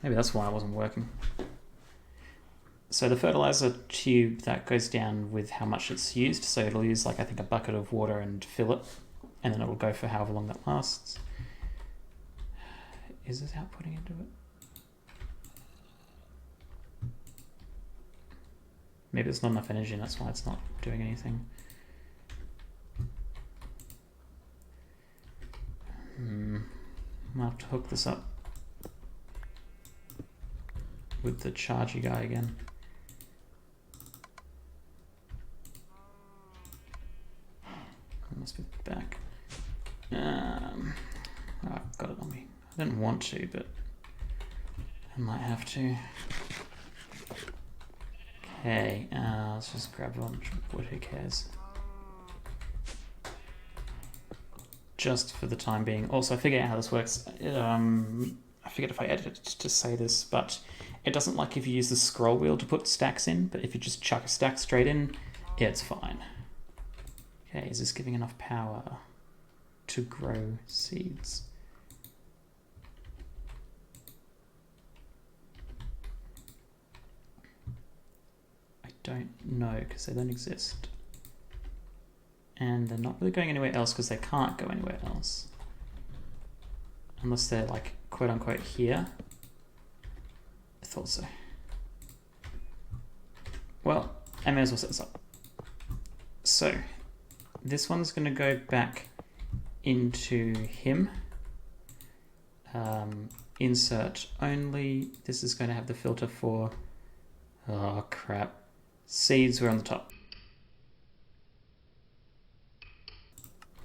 Maybe that's why it wasn't working. So the fertilizer tube, that goes down with how much it's used. So it'll use like, I think, a bucket of water and fill it. And then it will go for however long that lasts. Is this outputting into it? Maybe there's not enough energy and that's why it's not doing anything. I'll have to hook this up with the chargy guy again. must be back. Oh, I've got it on me. I didn't want to, but I might have to. Okay, let's just grab a bunch of wood, who cares? Just for the time being. Also, I figured out how this works. I forget if I edited it to say this, but it doesn't like if you use the scroll wheel to put stacks in, but if you just chuck a stack straight in, yeah, it's fine. Okay, is this giving enough power to grow seeds? I don't know, because they don't exist. And they're not really going anywhere else because they can't go anywhere else. Unless they're like, quote unquote, here. I thought so. Well, I may as well set this up. So, this one's going to go back into him. Insert only. This is going to have the filter for, oh crap, seeds were on the top.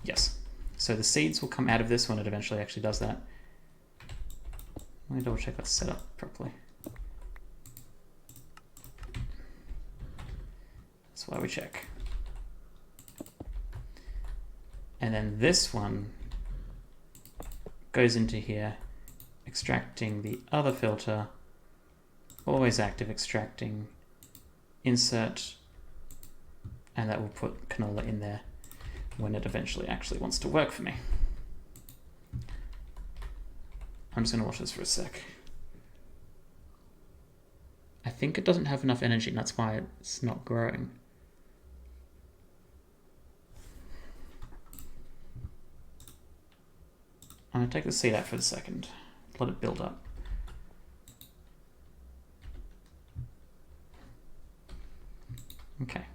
Yes. So the seeds will come out of this when it eventually actually does that. Let me double check that's set up properly. That's why we check. And then this one goes into here, extracting the other filter, always active extracting, insert, and that will put canola in there when it eventually actually wants to work for me. I'm just going to watch this for a sec. I think it doesn't have enough energy, and that's why it's not growing. I'm going to take the seed out for a second. Let it build up. Okay.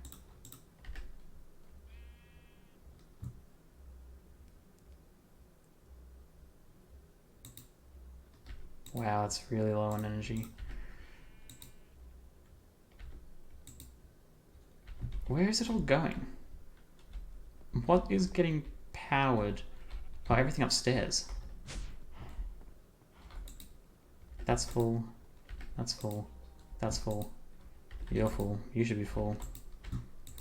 Wow, it's really low on energy. Where is it all going? What is getting powered by everything upstairs? That's full. That's full. That's full. You're full. You should be full.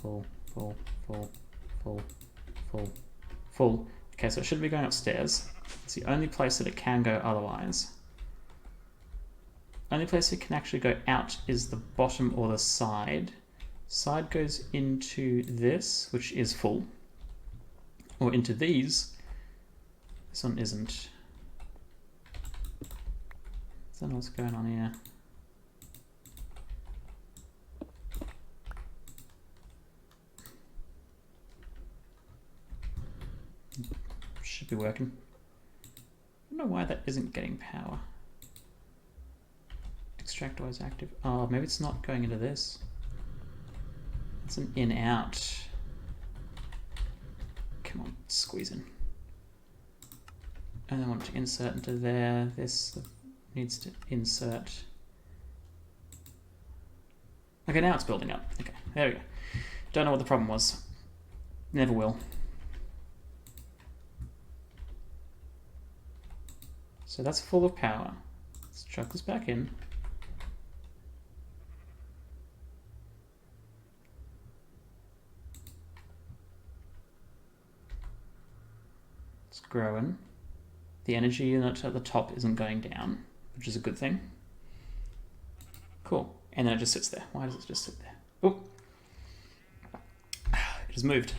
Full, full, full, full, full, full. Okay, so it should be going upstairs. It's the only place that it can go otherwise. Only place it can actually go out is the bottom or the side. Side goes into this, which is full. Or into these. This one isn't. I don't know what's going on here. Should be working. I don't know why that isn't getting power. Extract always active. Oh, maybe it's not going into this. It's an in-out. Come on, squeeze in. And I want to insert into there. This needs to insert. Okay, now it's building up. Okay, there we go. Don't know what the problem was. Never will. So that's full of power. Let's chuck this back in. It's growing. The energy unit at the top isn't going down, which is a good thing. Cool. And then it just sits there. Why does it just sit there? Oh, it has moved.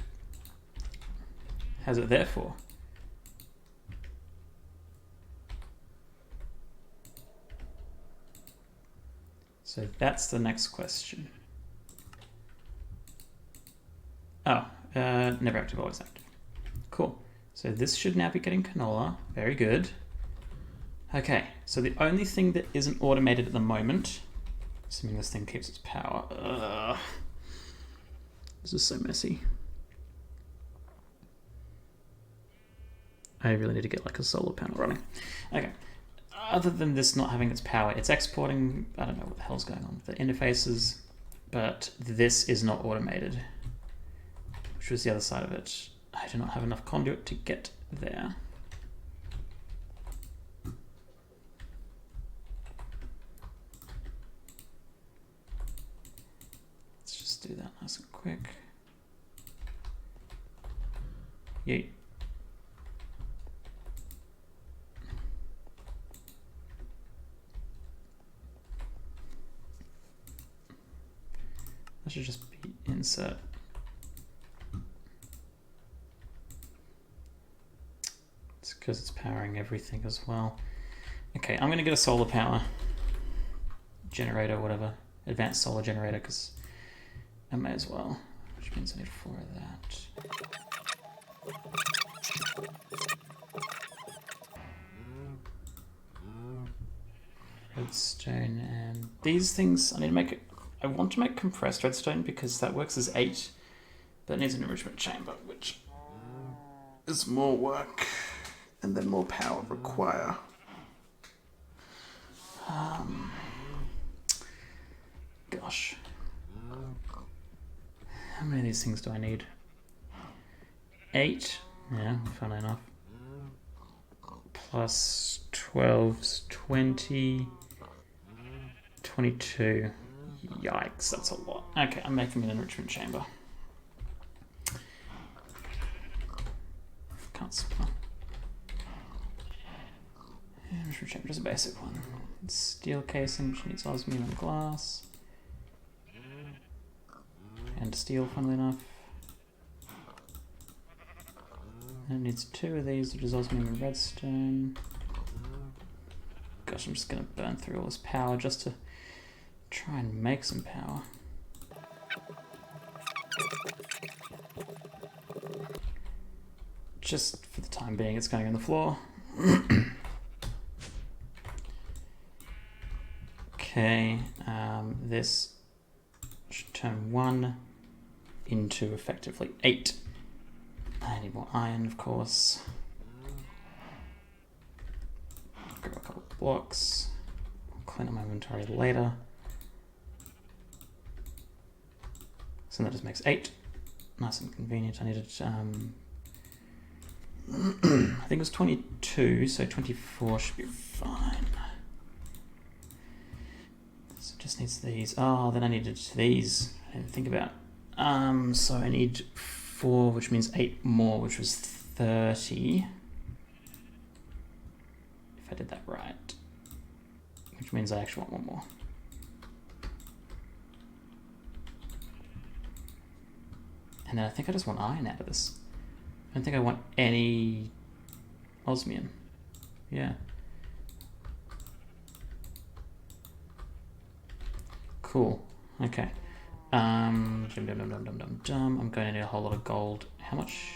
How's it there for? So that's the next question. Oh, never active, always active. Cool. So this should now be getting canola. Very good. Okay, so the only thing that isn't automated at the moment, assuming this thing keeps its power. This is so messy. I really need to get like a solar panel running. Okay. Other than this not having its power, it's exporting, I don't know what the hell's going on with the interfaces, but this is not automated, which was the other side of it. I do not have enough conduit to get there. Let's just do that nice and quick. Yeet. That should just be insert. It's because it's powering everything as well. Okay, I'm going to get a solar power generator, whatever. Advanced solar generator, because I may as well. Which means I need 4 of that. Redstone and these things I need to make it. I want to make compressed redstone because that works as 8, but it needs an enrichment chamber, which is more work and then more power require. Gosh. How many of these things do I need? 8? Yeah, funnily enough. Plus 12's 20. 22. Yikes, that's a lot. Okay, I'm making an enrichment chamber. Can't spell. Enrichment chamber is a basic one. It's steel casing, which needs osmium and glass. And steel, funnily enough. And it needs 2 of these, which is osmium and redstone. Gosh, I'm just going to burn through all this power just to try and make some power. Just for the time being, it's going on the floor. Okay, this should turn 1 into effectively 8. I need more iron, of course. Grab a couple of blocks. I'll clean up my inventory later. So that just makes 8. Nice and convenient. I needed, I think it was 22, so 24 should be fine. So it just needs these. Oh, then I needed these. I didn't think about. So I need 4, which means 8 more, which was 30. If I did that right. Which means I actually want 1 more. And then I think I just want iron out of this. I don't think I want any osmium. Yeah. Cool. Okay. I'm going to need a whole lot of gold. How much?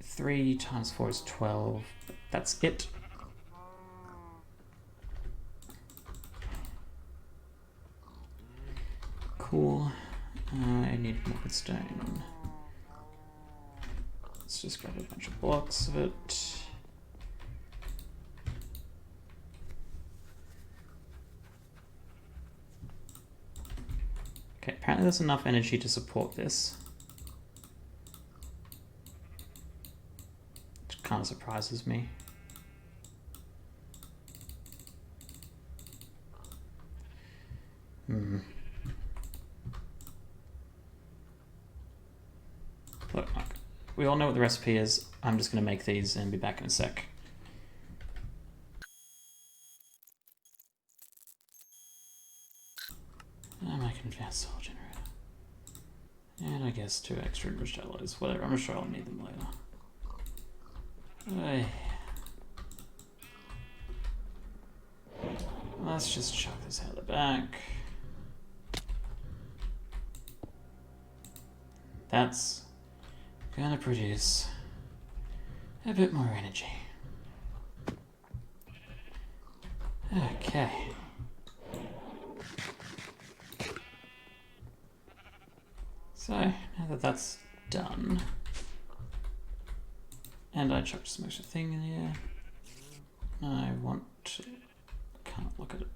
3 times 4 is 12. That's it. Cool. I need more redstone. Let's just grab a bunch of blocks of it. Okay, apparently there's enough energy to support this. Which kind of surprises me. Look, we all know what the recipe is. I'm just going to make these and be back in a sec. I'm making an advanced solar generator. And I guess 2 extra enriched alloys. Whatever, I'm sure I'll need them later. Let's just chuck this out the back. That's gonna produce a bit more energy. Okay. So, now that that's done, and I chucked some extra thing in here, I want to, can't look at it.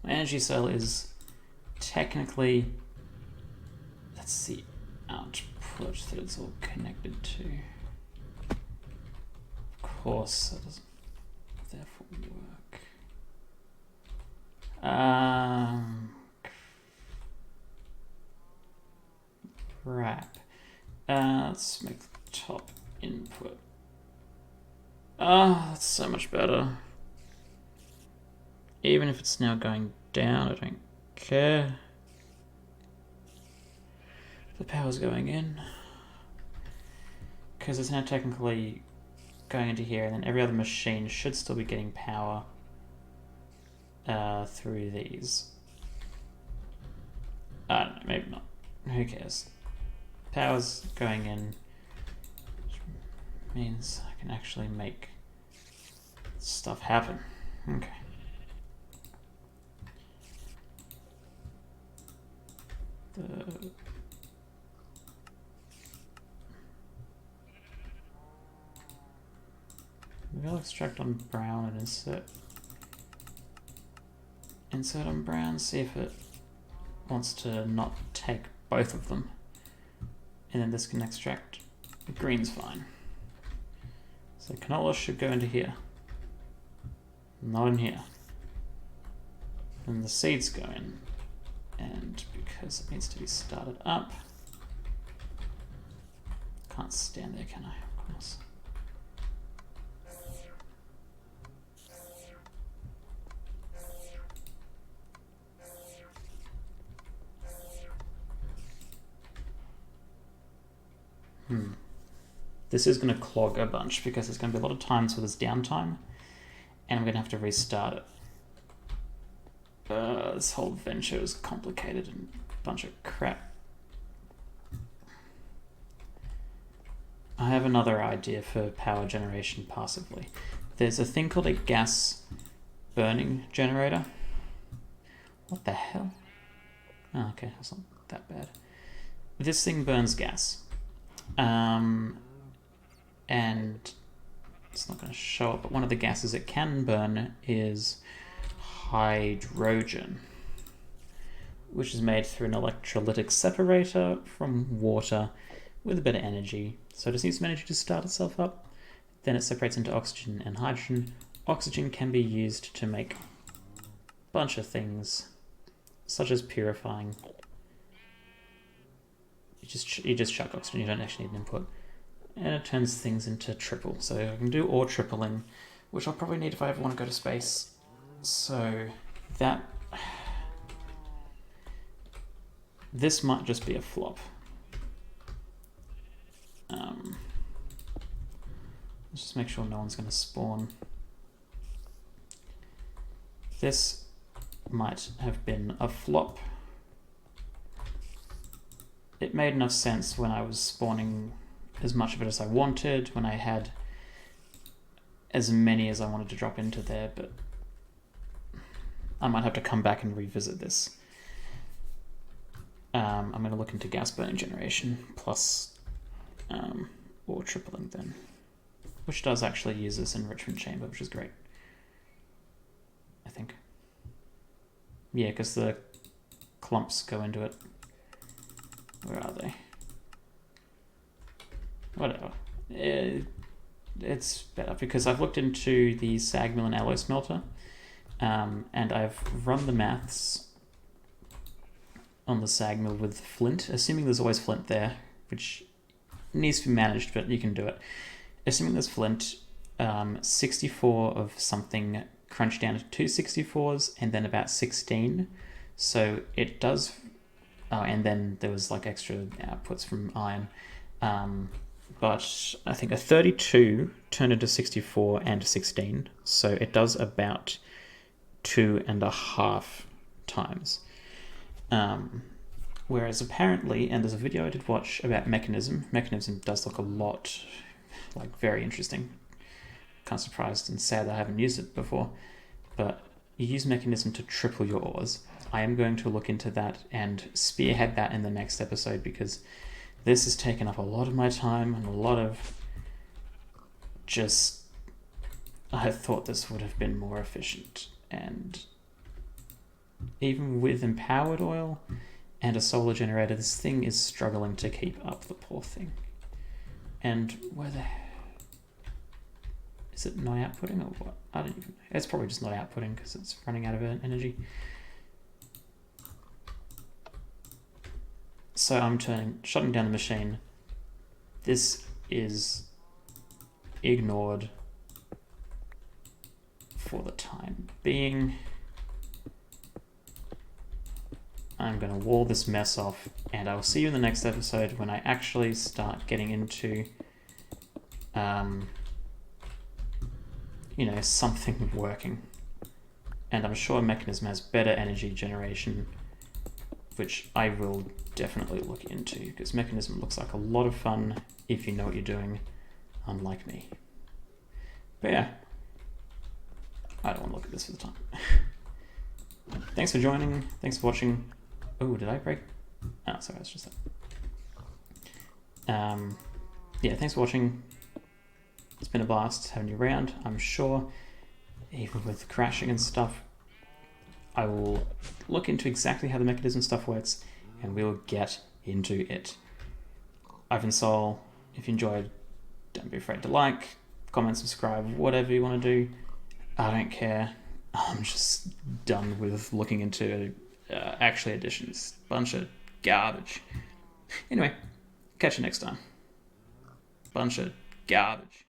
My energy cell is technically That's the output that it's all connected to. Of course, that doesn't therefore work. Crap. Let's make the top input. That's so much better. Even if it's now going down, I don't care. The power's going in. Because it's now technically going into here, and then every other machine should still be getting power through these. I don't know, maybe not. Who cares? Power's going in, which means I can actually make stuff happen. Okay. Maybe I'll extract on brown and insert on brown, see if it wants to not take both of them. And then this can extract green's fine. So canola should go into here. Not in here. And the seeds go in. And because it needs to be started up, can't stand there, can I? Of course. This is going to clog a bunch because there's going to be a lot of times where there's downtime, and I'm going to have to restart it. This whole venture is complicated and a bunch of crap. I have another idea for power generation passively. There's a thing called a gas burning generator. What the hell? Oh, okay, that's not that bad. This thing burns gas. And it's not going to show up, but one of the gases it can burn is hydrogen, which is made through an electrolytic separator from water with a bit of energy. So it just needs some energy to start itself up. Then it separates into oxygen and hydrogen. Oxygen can be used to make a bunch of things, such as purifying. You just chuck oxygen, you don't actually need an input. And it turns things into triple. So I can do ore tripling, which I'll probably need if I ever want to go to space. So that... this might just be a flop. Let's just make sure no one's going to spawn. This might have been a flop. It made enough sense when I was spawning as much of it as I wanted, when I had as many as I wanted to drop into there, but I might have to come back and revisit this. I'm going to look into gas burning generation plus ore tripling then, which does actually use this enrichment chamber, which is great, I think. Yeah, because the clumps go into it. Where are they? Whatever. It's better because I've looked into the sag mill and alloy smelter, and I've run the maths on the sag mill with flint, assuming there's always flint there, which needs to be managed, but you can do it. Assuming there's flint, 64 of something crunched down to 2 64s, and then about 16. So it does... Oh, and then there was like extra outputs from iron. But I think a 32 turned into 64 and 16. So it does about 2.5 times. Whereas apparently, and there's a video I did watch about Mechanism. Mechanism does look a lot, like, very interesting. Kind of surprised and sad that I haven't used it before. But you use Mechanism to triple your ores. I am going to look into that and spearhead that in the next episode because this has taken up a lot of my time and a lot of just... I thought this would have been more efficient. And even with empowered oil and a solar generator. This thing is struggling to keep up, the poor thing. And where the... Is it not outputting or what? I don't even know. It's probably just not outputting because it's running out of energy. So I'm shutting down the machine. This is ignored for the time being. I'm going to wall this mess off, and I will see you in the next episode when I actually start getting into, you know, something working. And I'm sure Mechanism has better energy generation, which I will definitely look into, because Mechanism looks like a lot of fun if you know what you're doing, unlike me. But yeah, I don't want to look at this for the time. Thanks for joining. Thanks for watching. Oh, did I break? Oh, sorry, it's just that. Yeah, thanks for watching. It's been a blast having you around. I'm sure, even with crashing and stuff, I will look into exactly how the Mechanism stuff works, and we'll get into it. Ivan Soul, if you enjoyed, don't be afraid to like, comment, subscribe, whatever you want to do. I don't care. I'm just done with looking into actually additions. Bunch of garbage. Anyway, catch you next time. Bunch of garbage.